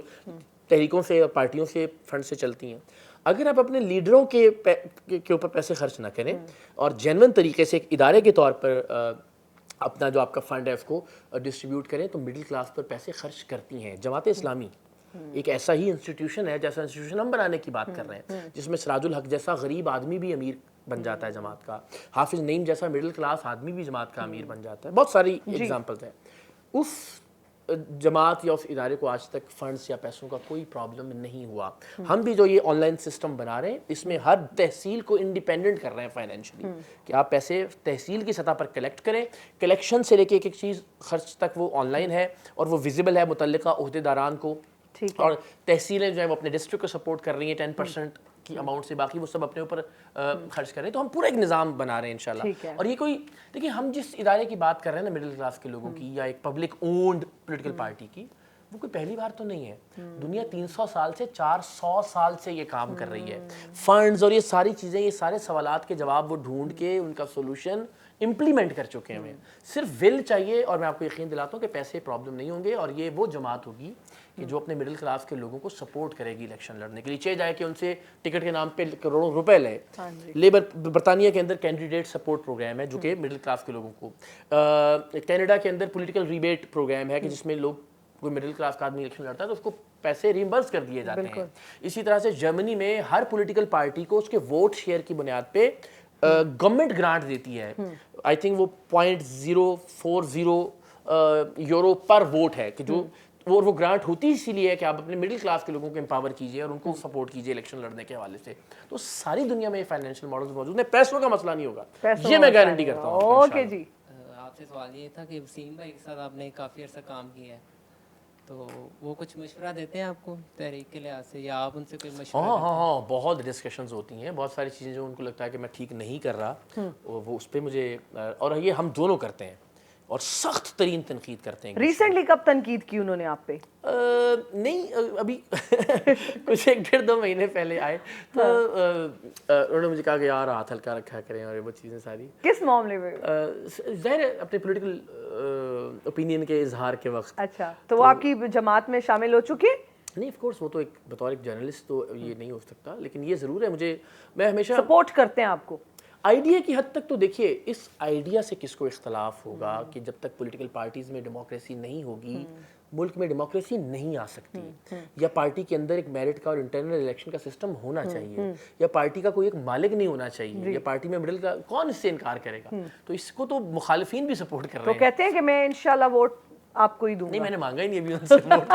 تحریکوں سے اور پارٹیوں سے فنڈ سے چلتی ہیں. اگر آپ اپنے لیڈروں کے اوپر پیسے خرچ نہ کریں اور جینون طریقے سے ایک ادارے کے طور پر اپنا جو آپ کا فنڈ ہے اس کو ڈسٹریبیوٹ کریں تو مڈل کلاس پر پیسے خرچ کرتی ہیں. جماعت اسلامی ایک ایسا ہی انسٹیٹیوشن ہے جیسا انسٹیٹیوشن ہم بنانے کی بات کر رہے ہیں, جس میں سراج الحق جیسا غریب آدمی بھی امیر بن جاتا ہے جماعت کا, حافظ نعیم جیسا مڈل کلاس آدمی بھی جماعت کا امیر بن جاتا ہے. بہت ساری ایگزامپلز ہیں. اس جماعت یا اس ادارے کو آج تک فنڈز یا پیسوں کا کوئی پرابلم نہیں ہوا. ہم بھی جو یہ آن لائن سسٹم بنا رہے ہیں اس میں ہر تحصیل کو انڈیپینڈنٹ کر رہے ہیں فائنینشلی, کہ آپ پیسے تحصیل کی سطح پر کلیکٹ کریں, کلیکشن سے لے کے ایک ایک چیز خرچ تک وہ آن لائن ہے اور وہ ویزیبل ہے متعلقہ عہدیداران کو. اور تحصیلیں جو ہیں وہ اپنے ڈسٹرکٹ کو سپورٹ کر رہی ہیں 10% کی اماؤنٹ سے, باقی وہ سب اپنے اوپر خرچ کر رہے ہیں. تو ہم پورا ایک نظام بنا رہے ہیں انشاءاللہ. اور یہ کوئی دیکھیں ہم جس ادارے کی بات کر رہے ہیں نا مڈل کلاس کے لوگوں کی یا ایک پبلک اونڈ پولیٹیکل پارٹی کی, وہ کوئی پہلی بار تو نہیں ہے. دنیا 300 سال سے 400 سال سے یہ کام کر رہی ہے. فنڈز اور یہ ساری چیزیں, یہ سارے سوالات کے جواب وہ ڈھونڈ کے ان کا سولوشن امپلیمنٹ کر چکے ہیں. صرف ول چاہیے اور میں آپ کو یقین دلاتا ہوں کہ پیسے پرابلم نہیں ہوں گے. اور یہ وہ جماعت ہوگی کہ جو اپنے مڈل کلاس کے لوگوں کو سپورٹ کرے گی الیکشن لڑنے کے لیے, چاہے جائے کہ ان سے ٹکٹ کے نام پہ کروڑوں روپے لے. لیبر برطانیہ کے اندر کینڈیڈیٹ سپورٹ پروگرام ہے جو کہ مڈل کلاس کے لوگوں کو, کینیڈا کے اندر پولیٹیکل ریبیٹ پروگرام ہے کہ جس میں لوگ کوئی مڈل کلاس کا آدمی الیکشن لڑتا ہے تو اس کو پیسے ریمبرس کر دیے جاتے ہیں. اسی طرح سے جرمنی میں ہر پولیٹیکل پارٹی کو اس کے ووٹ شیئر کی بنیاد پہ گورنمنٹ گرانٹ دیتی ہے. آئی تھنک وہ 0.040 یورو پر ووٹ ہے کہ جو وہ گرانٹ ہوتی اسی لیے ہے کہ آپ اپنے مڈل کلاس کے لوگوں کو امپاور کیجیے اور ان کو سپورٹ کیجیے الیکشن لڑنے کے حوالے سے. تو ساری دنیا میں یہ فائنینشیل ماڈلز موجود ہیں, پیسوں کا مسئلہ نہیں ہوگا, یہ میں گارنٹی کرتا ہوں. اوکے جی, آپ سے سوال یہ تھا کہ وسیم بھائی کے ساتھ آپ نے کافی عرصہ کام کیا ہے, تو وہ کچھ مشورہ دیتے ہیں آپ کو تحریک کے لحاظ سے یا آپ ان سے کوئی مشورہ؟ ہاں بہت ڈسکشنز ہوتی ہیں, بہت ساری چیزیں جو ان کو لگتا ہے کہ میں ٹھیک نہیں کر رہا وہ اس پہ مجھے, اور یہ ہم دونوں کرتے ہیں اور سخت ترین تنقید کرتے ہیں. ریسنٹلی کب تنقید کی انہوں نے آپ پہ؟ نہیں ابھی کچھ 1-1.5-2 مہینے پہلے آئے تو انہوں نے مجھے کہا کہ یار ہاتھ ہلکا رکھا کریں اور یہ وہ چیزیں ساری. کس معاملے میں؟ ظاہر ہے اپنے پولیٹیکل اوپینین کے اظہار کے وقت. اچھا, تو وہ آپ کی جماعت میں شامل ہو چکے؟ نہیں آف کورس وہ تو ایک بطور ایک جرنلسٹ تو یہ نہیں ہو سکتا, لیکن یہ ضرور ہے میں ہمیشہ سپورٹ کرتے ہیں آپ کو. آئیڈیا کی حد تک تو دیکھیے اس آئیڈیا سے کس کو اختلاف ہوگا کہ جب تک پولیٹیکل پارٹیز میں ڈیموکریسی نہیں ہوگی ملک میں ڈیموکریسی نہیں آ سکتی, یا پارٹی کے اندر ایک میرٹ کا اور انٹرنل الیکشن کا سسٹم ہونا چاہیے, یا پارٹی کا کوئی ایک مالک نہیں ہونا چاہیے, یا پارٹی میں مڈل کا کون اس سے انکار کرے گا. تو اس کو تو مخالفین بھی سپورٹ کر رہے تو ہیں. کہتے ہیں کہ میں انشاءاللہ ووٹ آپ کو ہی دوں گا. نہیں میں نے مانگا ہی نہیں ابھی ان سے ووٹ,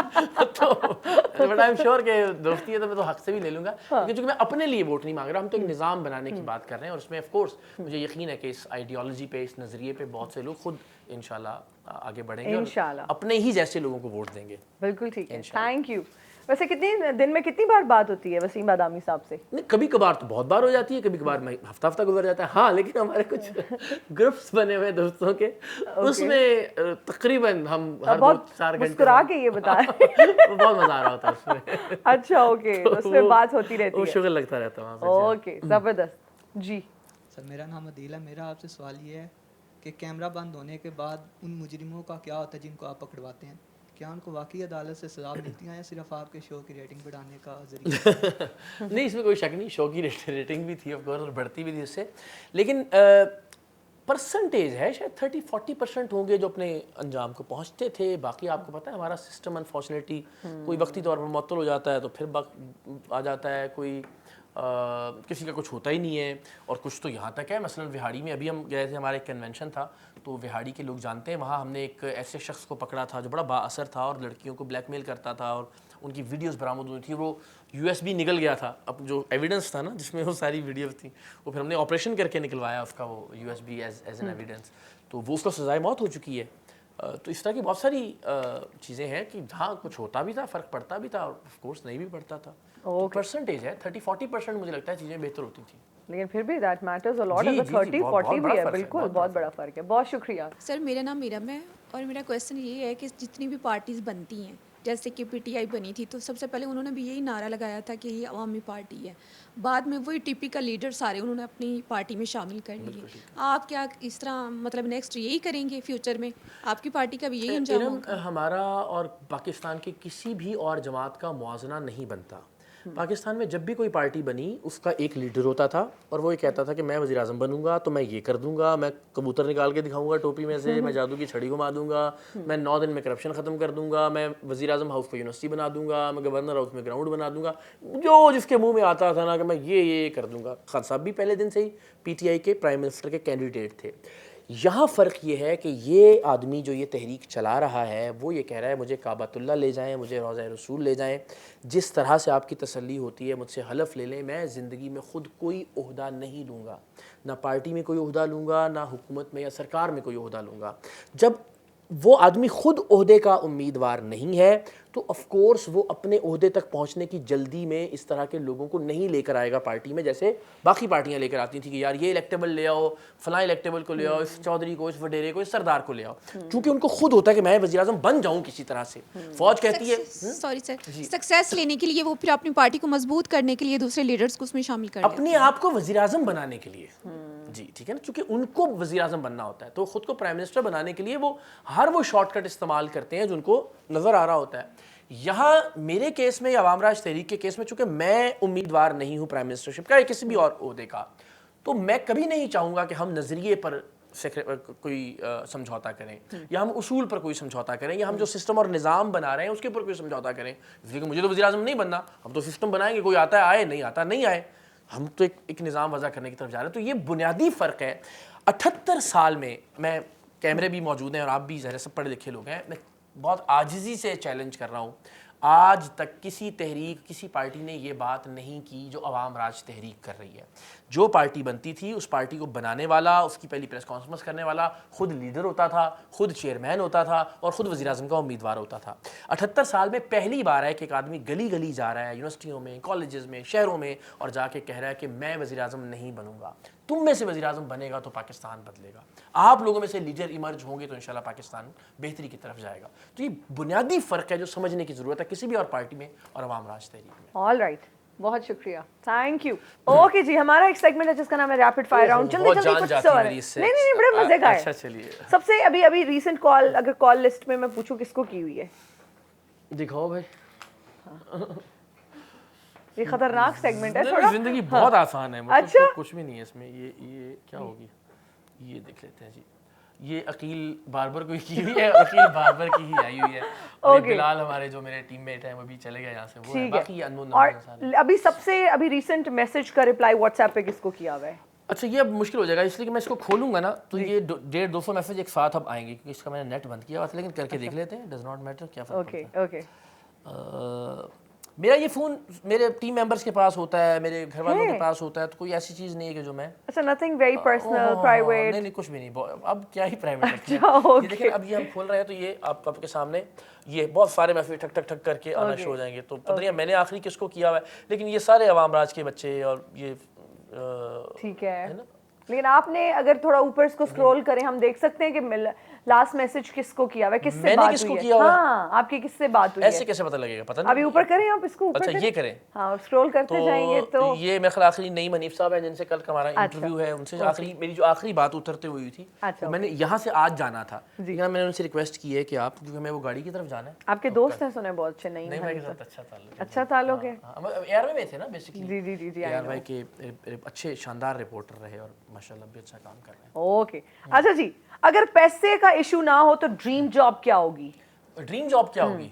تو بٹ آئی ایم شیور کہ دوستی ہے تو میں تو حق سے بھی لے لوں گا, لیکن چونکہ میں اپنے لیے ووٹ نہیں مانگ رہا, ہم تو ایک نظام بنانے کی بات کر رہے ہیں. اور اس میں آف کورس مجھے یقین ہے کہ اس آئیڈیالوجی پہ, اس نظریے پہ بہت سے لوگ خود انشاءاللہ آگے بڑھیں گے اور اپنے ہی جیسے لوگوں کو ووٹ دیں گے. بالکل ٹھیک ہے, تھینک یو. ویسے دن میں کتنی بار بات ہوتی ہے وسیم بادامی صاحب سے؟ نہیں کبھی کبھار تو بہت بار ہو جاتی ہے, کبھی کبھار ہفتہ گزر جاتا ہے. ہاں لیکن ہمارے کچھ گروپس بنے ہوئے دوستوں کے, اس میں تقریباً ہم ہر 2-4 گھنٹے مسکرا کے یہ بتا بہت مزہ آ رہا ہوتا ہے اس میں. اچھا اوکے, اس میں بات ہوتی رہتی ہے, وہ شغل لگتا رہتا ہے وہاں پہ. اوکے زبردست. جی سر میرا نام عدیل ہے. میرا آپ سے سوال یہ ہے کہ کیمرہ بند ہونے کے بعد ان مجرموں کا کیا ہوتا ہے جن کو آپ پکڑواتے ہیں؟ کیا ان کو واقعی عدالت سے سزا ملتی ہیں یا صرف آپ کے شو کی ریٹنگ بڑھانے کا ذریعہ؟ نہیں اس میں کوئی شک نہیں, شو کی ریٹنگ بھی تھی آف کورس اور بڑھتی بھی تھی اس سے, لیکن پرسنٹیج ہے شاید 30-40% ہوں گے جو اپنے انجام کو پہنچتے تھے. باقی آپ کو پتہ ہے ہمارا سسٹم انفارچونیٹلی کوئی وقتی طور پر معطل ہو جاتا ہے تو پھر آ جاتا ہے, کوئی کسی کا کچھ ہوتا ہی نہیں ہے. اور کچھ تو یہاں تک ہے, مثلا وہاڑی میں ابھی ہم گئے تھے, ہمارا ایک کنونشن تھا, تو وہاڑی کے لوگ جانتے ہیں وہاں ہم نے ایک ایسے شخص کو پکڑا تھا جو بڑا با اثر تھا اور لڑکیوں کو بلیک میل کرتا تھا اور ان کی ویڈیوز برآمد ہوئی تھی. وہ USB نکل گیا تھا, اب جو ایویڈنس تھا نا جس میں وہ ساری ویڈیوز تھیں, وہ پھر ہم نے آپریشن کر کے نکلوایا اس کا وہ USB ایز این ایویڈنس, تو وہ اس کا سزائے موت ہو چکی ہے. تو اس طرح کی بہت ساری چیزیں ہیں کہ جہاں کچھ ہوتا بھی تھا, فرق پڑتا بھی تھا, اور آف کورس نہیں بھی پڑتا تھا. پرسنٹیج ہے 30-40% مجھے لگتا ہے چیزیں بہتر ہوتی تھیں, لیکن پھر بھی دیٹ میٹرز اے لاٹ. اگر 30-40 بھی ہے بالکل بہت بڑا فرق ہے. بہت شکریہ. سر میرا نام میرم ہے اور میرا کویشچن یہ ہے کہ جتنی بھی پارٹیز بنتی ہیں جیسے کہ پی ٹی آئی بنی تھی تو سب سے پہلے انہوں نے بھی یہی نعرہ لگایا تھا کہ یہ عوامی پارٹی ہے. بعد میں وہی ٹیپیکل لیڈر سارے انہوں نے اپنی پارٹی میں شامل کر لیے. آپ کیا اس طرح مطلب نیکسٹ یہی کریں گے فیوچر میں؟ آپ کی پارٹی کا بھی یہی انجام ہوگا؟ ہمارا اور پاکستان کی کسی بھی اور جماعت کا موازنہ نہیں بنتا. پاکستان میں جب بھی کوئی پارٹی بنی اس کا ایک لیڈر ہوتا تھا اور وہ یہ کہتا تھا کہ میں وزیر اعظم بنوں گا تو میں یہ کر دوں گا, میں کبوتر نکال کے دکھاؤں گا ٹوپی میں سے, میں جادو کی چھڑی گھما دوں گا, میں 9 دن میں کرپشن ختم کر دوں گا, میں وزیر اعظم ہاؤس کو یونیورسٹی بنا دوں گا, میں گورنر ہاؤس میں گراؤنڈ بنا دوں گا. جو جس کے منہ میں آتا تھا نا کہ میں یہ کر دوں گا. خان صاحب بھی پہلے دن سے ہی پی ٹی آئی کے پرائم منسٹر کے کینڈیڈیٹ تھے. یہاں فرق یہ ہے کہ یہ آدمی جو یہ تحریک چلا رہا ہے وہ یہ کہہ رہا ہے مجھے کعبۃ اللہ لے جائیں, مجھے روضہ رسول لے جائیں. جس طرح سے آپ کی تسلی ہوتی ہے مجھ سے حلف لے لیں, میں زندگی میں خود کوئی عہدہ نہیں لوں گا, نہ پارٹی میں کوئی عہدہ لوں گا, نہ حکومت میں یا سرکار میں کوئی عہدہ لوں گا. جب وہ آدمی خود عہدے کا امیدوار نہیں ہے تو آف کورس وہ اپنے عہدے تک پہنچنے کی جلدی میں اس طرح کے لوگوں کو نہیں لے کر آئے گا پارٹی میں, جیسے باقی پارٹیاں لے کر آتی تھیں کہ یار یہ الیکٹیبل لے آؤ, فلاں الیکٹیبل کو لے آؤ, اس چودھری کو, اس وڈیرے کو, اس سردار کو لے آؤ. چونکہ ان کو خود ہوتا ہے کہ میں وزیر اعظم بن جاؤں کسی طرح سے. فوج کہتی ہے سوری سر, سکسیس لینے کے لیے وہ پھر اپنی پارٹی کو مضبوط کرنے کے لیے دوسرے لیڈرز کو اس میں شامل کر اپنے آپ کو وزیر اعظم بنانے کے لیے. جی ٹھیک ہے نا, چونکہ ان کو وزیر اعظم بننا ہوتا ہے تو خود کو پرائم منسٹر بنانے کے لیے وہ ہر وہ شارٹ کٹ استعمال کرتے ہیں جو ان کو نظر آ رہا ہوتا ہے. یہاں میرے کیس میں یا عوام راج تحریک کے کیس میں چونکہ میں امیدوار نہیں ہوں پرائم منسٹرشپ کا یا کسی بھی اور عہدے کا, تو میں کبھی نہیں چاہوں گا کہ ہم نظریے پر کوئی سمجھوتا کریں یا ہم اصول پر کوئی سمجھوتا کریں یا ہم جو سسٹم اور نظام بنا رہے ہیں اس کے اوپر کوئی سمجھوتا کریں. اس لیے کہ مجھے تو وزیر اعظم نہیں بننا, ہم تو سسٹم بنائیں گے, کوئی آتا ہے آئے, نہیں آتا نہیں آئے, ہم تو ایک نظام وضع کرنے کی طرف جا رہے ہیں. تو یہ بنیادی فرق ہے. 78 سال میں کیمرے بھی موجود ہیں اور آپ بھی ظاہر سب پڑھے لکھے لوگ ہیں, میں بہت عاجزی سے چیلنج کر رہا ہوں, آج تک کسی تحریک کسی پارٹی نے یہ بات نہیں کی جو عوام راج تحریک کر رہی ہے. جو پارٹی بنتی تھی اس پارٹی کو بنانے والا, اس کی پہلی پریس کانفرنس کرنے والا خود لیڈر ہوتا تھا, خود چیئرمین ہوتا تھا اور خود وزیر اعظم کا امیدوار ہوتا تھا. 78 سال میں پہلی بار ہے کہ ایک آدمی گلی گلی جا رہا ہے, یونیورسٹیوں میں, کالجز میں, شہروں میں, اور جا کے کہہ رہا ہے کہ میں وزیر اعظم نہیں بنوں گا. تم میں سے وزیر اعظم بنے گا تو پاکستان بدلے گا, آپ لوگوں میں سے لیڈر ایمرج ہوں گے تو انشاءاللہ پاکستان بہتری کی طرف جائے گا. تو یہ بنیادی فرق ہے جو سمجھنے کی ضرورت ہے کسی بھی اور پارٹی میں اور عوام راج تحریک میں. آل رائٹ, بہت شکریہ, تھینک یو. اوکے جی, ہمارا ایک سیگمنٹ ہے جس کا نام ہے ریپڈ فائر راؤنڈ. جلدی جلدی کچھ سوال. نہیں بڑے مزے کا ہے. اچھا چلیے, سب سے ابھی ریسنٹ کال, اگر کال لسٹ میں پوچھوں کس کو کی ہوئی ہے, دکھاؤ بھائی. یہ خطرناک سیگمنٹ ہے تھوڑا. زندگی بہت آسان ہے, مطلب کچھ بھی نہیں ہے اس میں. یہ کیا ہوگی, یہ دیکھ لیتے ہیں جی. یہ عقیل باربر کو کی ہوئی ہے, عقیل باربر کی ہی آئی ہوئی ہے. اور بلال ہمارے جو میرے ٹیم میٹ ہیں وہ بھی چلے گئے یہاں سے, وہ باقی انون اور نمبر. ابھی سب سے ریسنٹ میسج کا رپلائی واٹس ایپ پہ کس کو کیا ہوا ہے؟ اچھا یہ اب مشکل ہو جائے گا اس لیے کہ میں اس کو کھولوں گا نا تو یہ 150-200 میسج ایک ساتھ اب آئیں گے کیونکہ اس کا میں نے نیٹ بند کیا ہوا تھا, لیکن کر کے دیکھ لیتے ہیں, ڈز ناٹ میٹر کیا فرق پڑتا ہے. اوکے. میرا یہ فون میرے ٹیم ممبرس کے پاس ہوتا ہے, میرے گھر والوں کے پاس ہوتا ہے, تو کوئی ایسی چیز نہیں ہے کہ جو میں اچھا نتھنگ ویری پرسنل پرائیویٹ. نہیں کچھ بھی نہیں, اب کیا ہی پرائیویٹ رکھیں. یہ دیکھیں اب یہ ہم کھول رہے ہیں تو یہ آپ کے سامنے یہ بہت سارے میسج ٹھک ٹھک ٹھک کر کے آنا شروع ہو جائیں گے. تو پتہ نہیں میں نے آخری کس کو کیا ہوا ہے, لیکن یہ سارے عوام راج کے بچے اور یہ ٹھیک ہے. لیکن آپ نے اگر تھوڑا اوپر اس کو سکرول کریں ہم دیکھ سکتے ہیں کہ لاسٹ میسج کس کو کیا ہوا ہے, کس سے بات ہوئی ہے. ہاں آپ کی کس سے بات ہوئی ہے, ایسے کیسے پتہ لگے گا, پتہ نہیں. ابھی اوپر کریں آپ اس کو اوپر. اچھا یہ کریں, ہاں سکرول کرتے جائیں گے تو یہ میرے خیال آخری نئی منیف صاحب ہیں جن سے کل کا ہمارا انٹرویو ہے, ان سے آخری میری جو آخری بات اترتے ہوئی تھی, میں نے یہاں سے آج جانا تھا, لیکن میں نے ان سے ریکویسٹ کی ہے کہ آپ, کیونکہ ہمیں وہ گاڑی کی طرف جانا ہے. آپ کے دوست ہیں سنے بہت اچھے. نہیں بھائی کے ساتھ اچھا تعلق, اچھا تعلق ہے. اے آر وائی میں تھے نا بیسیکلی. جی جی جی جی, اے آر وائی کے اچھے شاندار رپورٹر رہے اور ماشاءاللہ بھی اچھا کام کر رہے ہیں. اوکے. اچھا جی, اگر پیسے کا ایشو نہ ہو تو ڈریم جاب کیا ہوگی؟ ڈریم جاب کیا ہوگی؟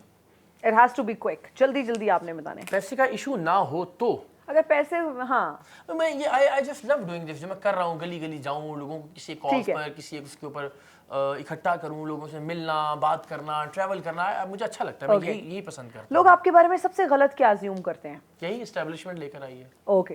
It has to be quick, جلدی جلدی آپ نے بتانا ہے. پیسے کا ایشو نہ ہو تو اگر پیسے, ہاں میں یہ I just love doing this, جو میں کر رہا ہوں, گلی گلی جاؤں, لوگوں کو کسی کاز پر کسی اس کے اوپر اکٹھا کروں, لوگوں سے ملنا, بات کرنا, ٹریول کرنا, مجھے اچھا لگتا ہے, میں یہی پسند کرتا ہوں. لوگ آپ کے بارے میں سب سے غلط کیا ازیوم کرتے ہیں؟ یہی اسٹیبلشمنٹ لے کر آئی ہے. اوکے.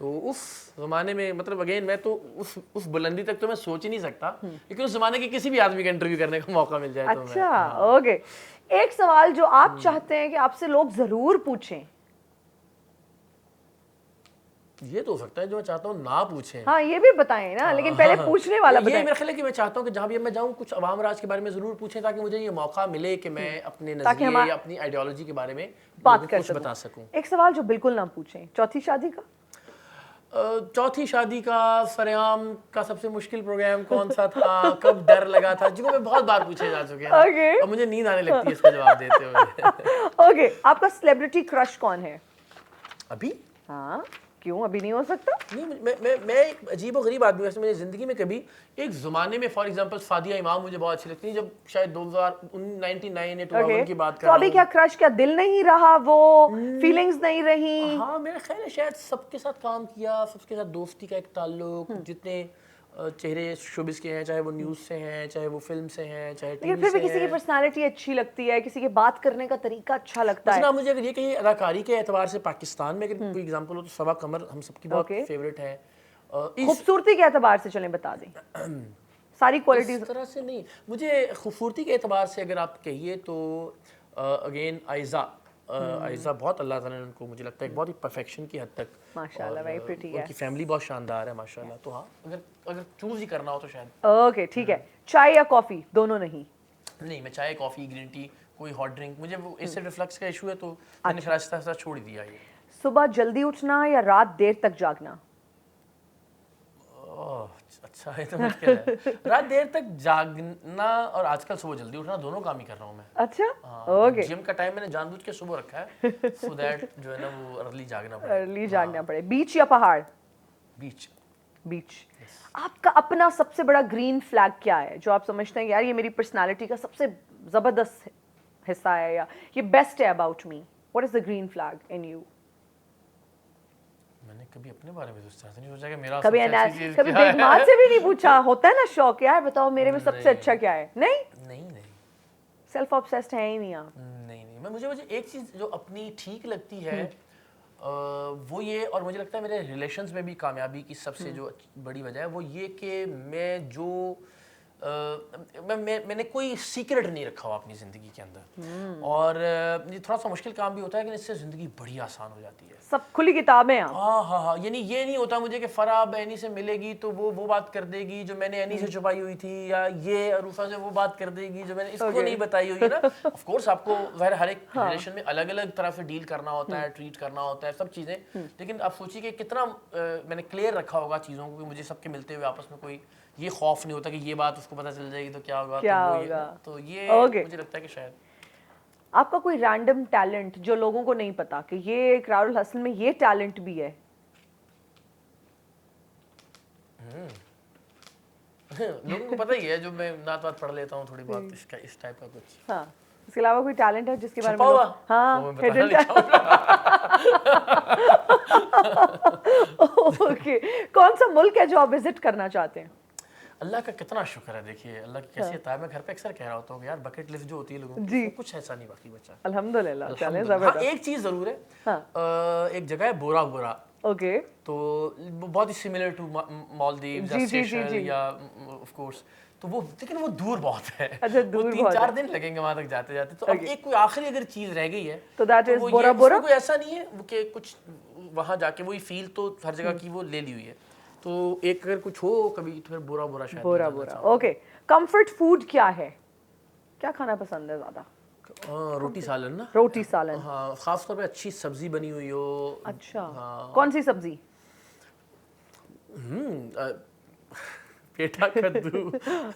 تو اس زمانے میں مطلب اگین میں تو اس بلندی تک تو میں سوچ ہی نہیں سکتا, لیکن اس زمانے کے کسی بھی آدمی کا انٹرویو کرنے کا موقع مل جائے تو میں. اچھا اوکے, ایک سوال جو آپ چاہتے ہیں کہ آپ سے لوگ ضرور پوچھیں. یہ تو ہو سکتا ہے جو میں چاہتا ہوں نہ پوچھیں. ہاں یہ بھی بتائیں نا, لیکن پہلے پوچھنے والا یہ بتائیں. میرا خیال ہے کہ میں چاہتا ہوں کہ جہاں بھی میں جاؤں کچھ عوام راج کے بارے میں ضرور پوچھیں, تاکہ مجھے یہ موقع ملے کہ میں اپنے نظریے یا اپنی آئیڈیالوجی کے بارے میں بات کر کچھ بتا سکوں. ایک سوال جو بالکل نہ پوچھیں, چوتھی شادی کا. چوتھی شادی کا سریعام کا سب سے مشکل پروگرام کون سا تھا, کب ڈر لگا تھا, جن کو میں بہت بار پوچھے جا چکے ہیں اور مجھے نیند آنے لگتی ہے اس کا جواب دیتے ہوئے. اوکے, آپ کا سیلیبریٹی کرش کون ہے ابھی؟ ہاں کیوں ابھی نہیں ہو سکتا؟ نہیں, میں ایک عجیب و غریب آدمی ہوں. ویسے میری زندگی میں کبھی ایک زمانے میں فار ایگزامپل فادیہ امام مجھے بہت اچھی لگتی ہے, جب شاید 2099 یا 2000 کی بات کر تو رہا ابھی ہوں. کیا کرش, کیا دل نہیں رہا, وہ فیلنگز نہیں رہی؟ ہاں میرا خیال ہے شاید سب کے ساتھ کام کیا, سب کے ساتھ دوستی کا ایک تعلق, جتنے چہرے شوبز کے ہیں, چاہے وہ نیوز سے ہیں, چاہے وہ فلم سے ہیں, چاہے ٹی لیکن وی پھر سے بھی کسی کی ہیں. پرسنالٹی اچھی لگتی ہے, کسی کے بات کرنے کا طریقہ اچھا لگتا ہے. مثلا مجھے اگر یہ کہ اداکاری کے اعتبار سے پاکستان میں اگر کوئی ایگزامپل ہو تو صبا قمر ہم سب کی بہت فیوریٹ ہے. خوبصورتی کے اعتبار سے چلیں بتا دیں, ساری کوالٹیز اس طرح سے نہیں, مجھے خوبصورتی کے اعتبار سے اگر آپ کہیے تو اگین آئزہ بہت اللہ تعالیٰ نے ان کو مجھے لگتا ہے ایک بہت ہی پرفیکشن کی حد تک, ماشاءاللہ ویری پریٹی ہے, ان کی فیملی بہت شاندار ہے ماشاءاللہ. تو ہاں اگر چوز ہی کرنا ہو تو شاید. اوکے ٹھیک ہے, چائے یا کافی, دونوں نہیں؟ نہیں, میں چائے, کافی, گرین ٹی, کوئی ہاٹ ڈرنک, مجھے وہ ایسڈ ریفلکس کا ایشو ہے تو میں نے آہستہ آہستہ چھوڑ ہی دیا. یہ صبح جلدی اٹھنا یا رات دیر تک جاگنا؟ اچھا ہے تو مشکل ہے. رات دیر تک جاگنا اور آج کل صبح جلدی اٹھنا دونوں کام ہی کر رہا ہوں میں. اچھا اوکے, جم کا ٹائم میں نے جان بوجھ کے صبح رکھا ہے سو دیٹ جو ہے نا وہ ارلی جاگنا پڑے. ارلی جاگنا پڑے. بیچ یا پہاڑ؟ بیچ. بیچ. آپ کا اپنا سب سے بڑا گرین فلیگ کیا ہے جو آپ سمجھتے ہیں کہ یار یہ میری پرسنالٹی کا سب سے زبردست حصہ ہے یا یہ بیسٹ ہے about me? What is the green flag in you? میں نے کبھی اپنے بارے میں نہیں سوچا کہ میرا کبھی بیگمات سے بھی نہیں پوچھا؟ ہوتا ہے نا شوق, یار بتاؤ میرے میں سب سے اچھا کیا ہے. نہیں سیلف آبسیسڈ ہے ہی نہیں آپ؟ نہیں, مجھے ایک چیز جو اپنی ٹھیک لگتی ہے وہ یہ, اور مجھے لگتا ہے میرے ریلیشنز میں بھی کامیابی کی سب سے جو بڑی وجہ ہے وہ یہ کہ میں جو میں نے کوئی سیکرٹ نہیں رکھا ہوا اپنی زندگی کے اندر, اور یہ تھوڑا سا مشکل کام بھی ہوتا ہے لیکن اس سے زندگی بڑی آسان ہو جاتی ہے. سب کھلی کتابیں ہیں. ہاں, یعنی یہ نہیں ہوتا مجھے کہ فرح اب اینی سے ملے گی تو وہ بات کر دے گی جو میں نے اینی سے چھپائی ہوئی تھی, یا یہ عروفہ سے وہ بات کر دے گی جو میں نے اس کو نہیں بتائی ہوئی نا. آف کورس آپ کو ظاہر ہر ایک ریلیشن میں الگ الگ طرح سے ڈیل کرنا ہوتا ہے, ٹریٹ کرنا ہوتا ہے, سب چیزیں, لیکن آپ سوچیے کہ کتنا میں نے کلیئر رکھا ہوگا چیزوں کو کہ مجھے سب کے ملتے ہوئے آپس میں کوئی یہ خوف نہیں ہوتا کہ یہ بات اس کو پتہ چل جائے گی تو کیا ہوگا. تو یہ مجھے لگتا ہے کہ شاید. آپ کا کوئی رینڈم ٹیلنٹ جو لوگوں کو نہیں پتا کہ یہ اقرار الحسن میں یہ ٹیلنٹ بھی ہے؟ لوگوں کو پتہ ہی ہے جو میں نعت وات پڑھ لیتا ہوں تھوڑی بہت اس ٹائپ کا کچھ. ہاں, اس کے علاوہ کوئی ٹیلنٹ ہے جس کے بارے میں چھپا ہوا؟ ہاں اوکے. کون سا ملک ہے جو آپ وزٹ کرنا چاہتے ہیں؟ اللہ کا کتنا شکر ہے, دیکھیے اللہ کی کیسی عطا ہے. میں گھر پہ اکثر کہہ رہا ہوتا ہوں کہ یار بکٹ لسٹ جو ہوتی ہے لوگوں کی کچھ ایسا نہیں باقی بچا. الحمدللہ. چلیں ہاں, زبردست. ایک چیز ضرور ہے, ایک جگہ ہے بورا بورا. اوکے. تو بہت ہی سملر ٹو مالدیوز یا سیشل یا آف کورس, تو وہ لیکن وہ دور بہت ہے. وہ 3-4 دن لگیں گے وہاں تک جاتے جاتے. تو اب ایک کوئی آخری اگر چیز رہ گئی ہے تو دیٹ از بورا بورا. کوئی ایسا نہیں ہے کہ کچھ وہاں جا کے وہی فیل تو ہر جگہ کی وہ لے لی ہوئی ہے. تو ایک اگر کچھ ہو کبھی تو پھر بورا بورا شاید. بورا بورا. اوکے. کمفرٹ فوڈ کیا ہے, کیا کھانا پسند ہے زیادہ؟ روٹی سالن نا. روٹی سالن. ہاں, خاص طور پہ اچھی سبزی بنی ہوئی ہو. اچھا, کون سی سبزی؟ پیٹھا کدو.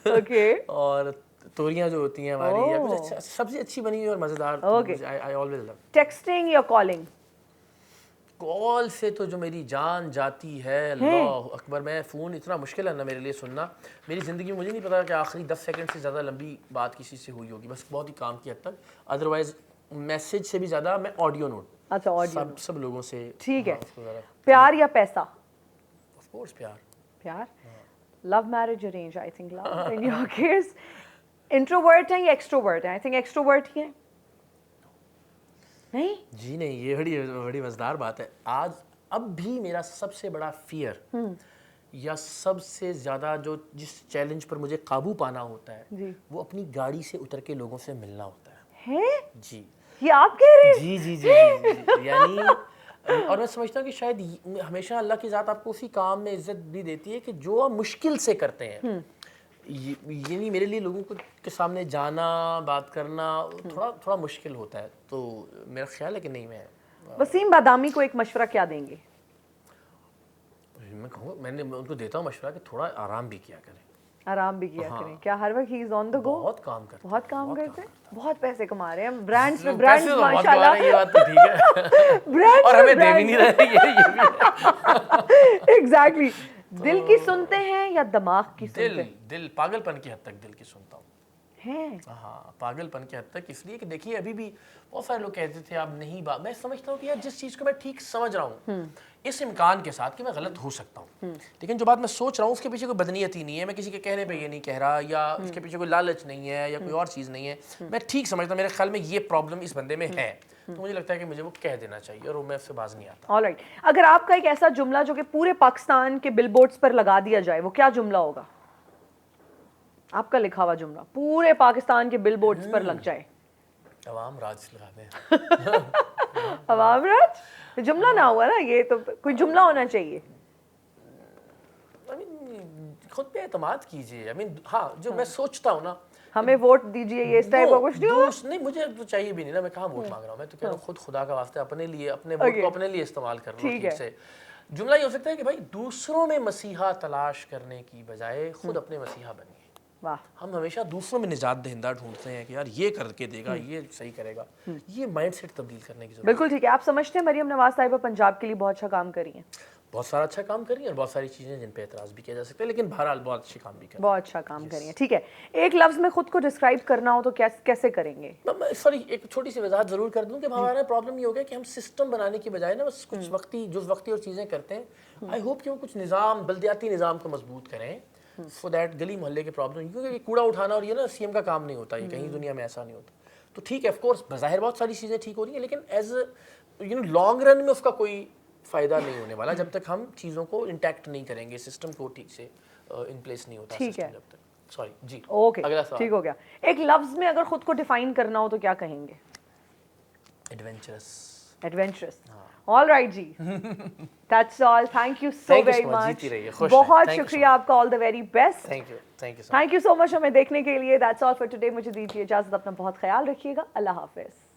اوکے. اور توریاں جو ہوتی ہیں ہماری, یا کچھ سبزی اچھی بنی ہوئی اور مزیدار. I always love. ٹیکسٹنگ یا کالنگ؟ کال سے تو جو میری جان جاتی ہے, اللہ اکبر. میں فون اتنا مشکل ہے نا میرے لیے سننا. میری زندگی میں مجھے نہیں پتا کہ آخری 10 سیکنڈ سے زیادہ لمبی بات کسی سے ہوئی ہوگی, بس بہت ہی کام کی حد تک. ادروائز میسج سے بھی زیادہ میں آڈیو نوٹ. اچھا, آڈیو. سب لوگوں سے. ٹھیک ہے. پیار یا پیسہ؟ آف کورس پیار. پیار. Love marriage arrange? I think love in your case. Introvert ہیں یا ایکسٹروورٹ ہیں؟ آئی تھنک ایکسٹروورٹ ہی ہیں. نہیں جی نہیں, یہ بڑی مزیدار بات ہے. اب بھی میرا سب سے بڑا فیئر یا سب سے زیادہ جو جس چیلنج پر مجھے قابو پانا ہوتا ہے وہ اپنی گاڑی سے اتر کے لوگوں سے ملنا ہوتا ہے. جی یہ آپ کہہ رہے ہیں؟ جی جی جی یعنی اور میں سمجھتا ہوں کہ شاید ہمیشہ اللہ کی ذات آپ کو اسی کام میں عزت بھی دیتی ہے کہ جو آپ مشکل سے کرتے ہیں. یعنی میرے لیے لوگوں کے سامنے جانا بات کرنا تھوڑا مشکل ہوتا ہے, تو میرا خیال ہے کہ نہیں میں وسیم بادامی کو ایک مشورہ کیا دیں گے؟ میں کہوں گا, میں ان کو دیتا ہوں مشورہ کہ تھوڑا آرام بھی کیا کریں. آرام بھی کیا کریں. کیا ہر وقت ہی از آن دا گو؟ بہت کام کرتے ہیں, بہت کام کرتے ہیں, بہت پیسے کما رہے ہیں, برانڈز پہ پیسے برانڈز تو بہت ماشاء کما رہے ہیں, یہ بات تو ٹھیک ہے, برانڈز اور ہمیں دے بھی نہیں رہے, یہ بھی ایگزیکٹلی. دل کی سنتے ہیں یا دماغ کی سنتے ہیں؟ دل پاگل پن کی حد تک دل کی سنتا ہوں. ہیں پاگل پن کی حد تک, اس لیے کہ دیکھیے ابھی بھی بہت سارے لوگ کہتے تھے آپ نہیں میں سمجھتا ہوں کہ یار جس چیز کو میں ٹھیک سمجھ رہا ہوں اس امکان کے ساتھ کہ میں غلط ہو سکتا ہوں, لیکن جو بات میں سوچ رہا ہوں اس کے پیچھے کوئی بدنیت ہی نہیں ہے, میں کسی کے کہنے پہ یہ نہیں کہہ رہا, یا اس کے پیچھے کوئی لالچ نہیں ہے یا کوئی اور چیز نہیں ہے, میں ٹھیک سمجھتا ہوں میرے خیال میں یہ پرابلم اس بندے میں ہے, تو مجھے لگتا ہے کہ مجھے وہ کہہ دینا چاہیے اور وہ میں اس سے باز نہیں آتا. All right. اگر آپ کا ایک ایسا جملہ جو کہ پورے پاکستان کے بل بورڈز پر لگا دیا جائے, وہ کیا جملہ ہوگا؟ آپ کا لکھا ہوا جملہ پورے پاکستان کے بل بورڈز پر لگ جائے. عوام راج لگا دیں. عوام راج جملہ نہ ہوا نا, یہ تو کوئی جملہ ہونا چاہیے. خود پہ اعتماد کیجیے. ہاں جو میں سوچتا ہوں نا, ہمیں ووٹ دیجیے, یہ اس ٹائپ کا کچھ نہیں ہوگا. نہیں مجھے تو چاہیے بھی نہیں نا, میں کہاں ووٹ مانگ رہا ہوں, میں تو کہہ رہا ہوں خود خدا کا واسطہ اپنے لیے اپنے ووٹ کو اپنے لیے استعمال کر لو. ٹھیک سے جملہ یہ ہو سکتا ہے کہ بھائی دوسروں میں مسیحا تلاش کرنے کی بجائے خود اپنے مسیحا بنیے. ہم ہمیشہ دوسروں میں نجات دہندہ ڈھونڈتے ہیں کہ یار یہ کر کے دے گا, یہ صحیح کرے گا, یہ مائنڈ سیٹ تبدیل کرنے کی ضرورت ہے. بالکل ٹھیک ہے. آپ سمجھتے ہیں مریم نواز صاحبہ پنجاب کے لیے بہت اچھا کام کری ہیں؟ بہت سارا اچھا کام کری ہے اور بہت ساری چیزیں جن پہ اعتراض بھی کیا جا سکتا ہے, لیکن بہرحال بہت اچھے کام بھی کر بہت اچھا کام کری ہیں. ٹھیک ہے, ایک لفظ میں خود کو ڈسکرائب کرنا ہو تو کیسے کریں گے؟ سوری ایک چھوٹی سی وضاحت ضرور کر دوں کہ ہمارا پرابلم یہ ہو گیا کہ ہم سسٹم بنانے کی بجائے نا بس کچھ وقتی اور چیزیں کرتے ہیں. آئی ہوپ کہ وہ کچھ نظام, بلدیاتی نظام کو مضبوط کریں فور دیٹ گلی محلے کے پرابلم, کیونکہ کوڑا اٹھانا اور یہ نا سی ایم کا کام نہیں ہوتا, یہ کہیں دنیا میں ایسا نہیں ہوتا. تو ٹھیک ہے آف کورس بظاہر بہت ساری چیزیں ٹھیک ہو رہی ہیں, لیکن ایز لانگ رن میں اس کا کوئی فائدہ نہیں ہونے والا جب تک ہم چیزوں کو انٹیکٹ نہیں کریں گے, سسٹم کو ٹھیک سے ان پلیس نہیں ہوتا. ٹھیک ہے, جب تک سوری جی اوکے ٹھیک ہو گیا. ایک لفظ میں اگر خود کو ڈیفائن کرنا ہو تو کیا کہیں گے؟ Adventurous. Adventurous. All right ji, that's all. Thank you so very much. بہت شکریہ آپ کا, all the very best. Thank you so much ہمیں دیکھنے کے لیے. That's all for today. مجھے دیجیے اجازت, اپنا بہت خیال رکھیے گا. اللہ حافظ.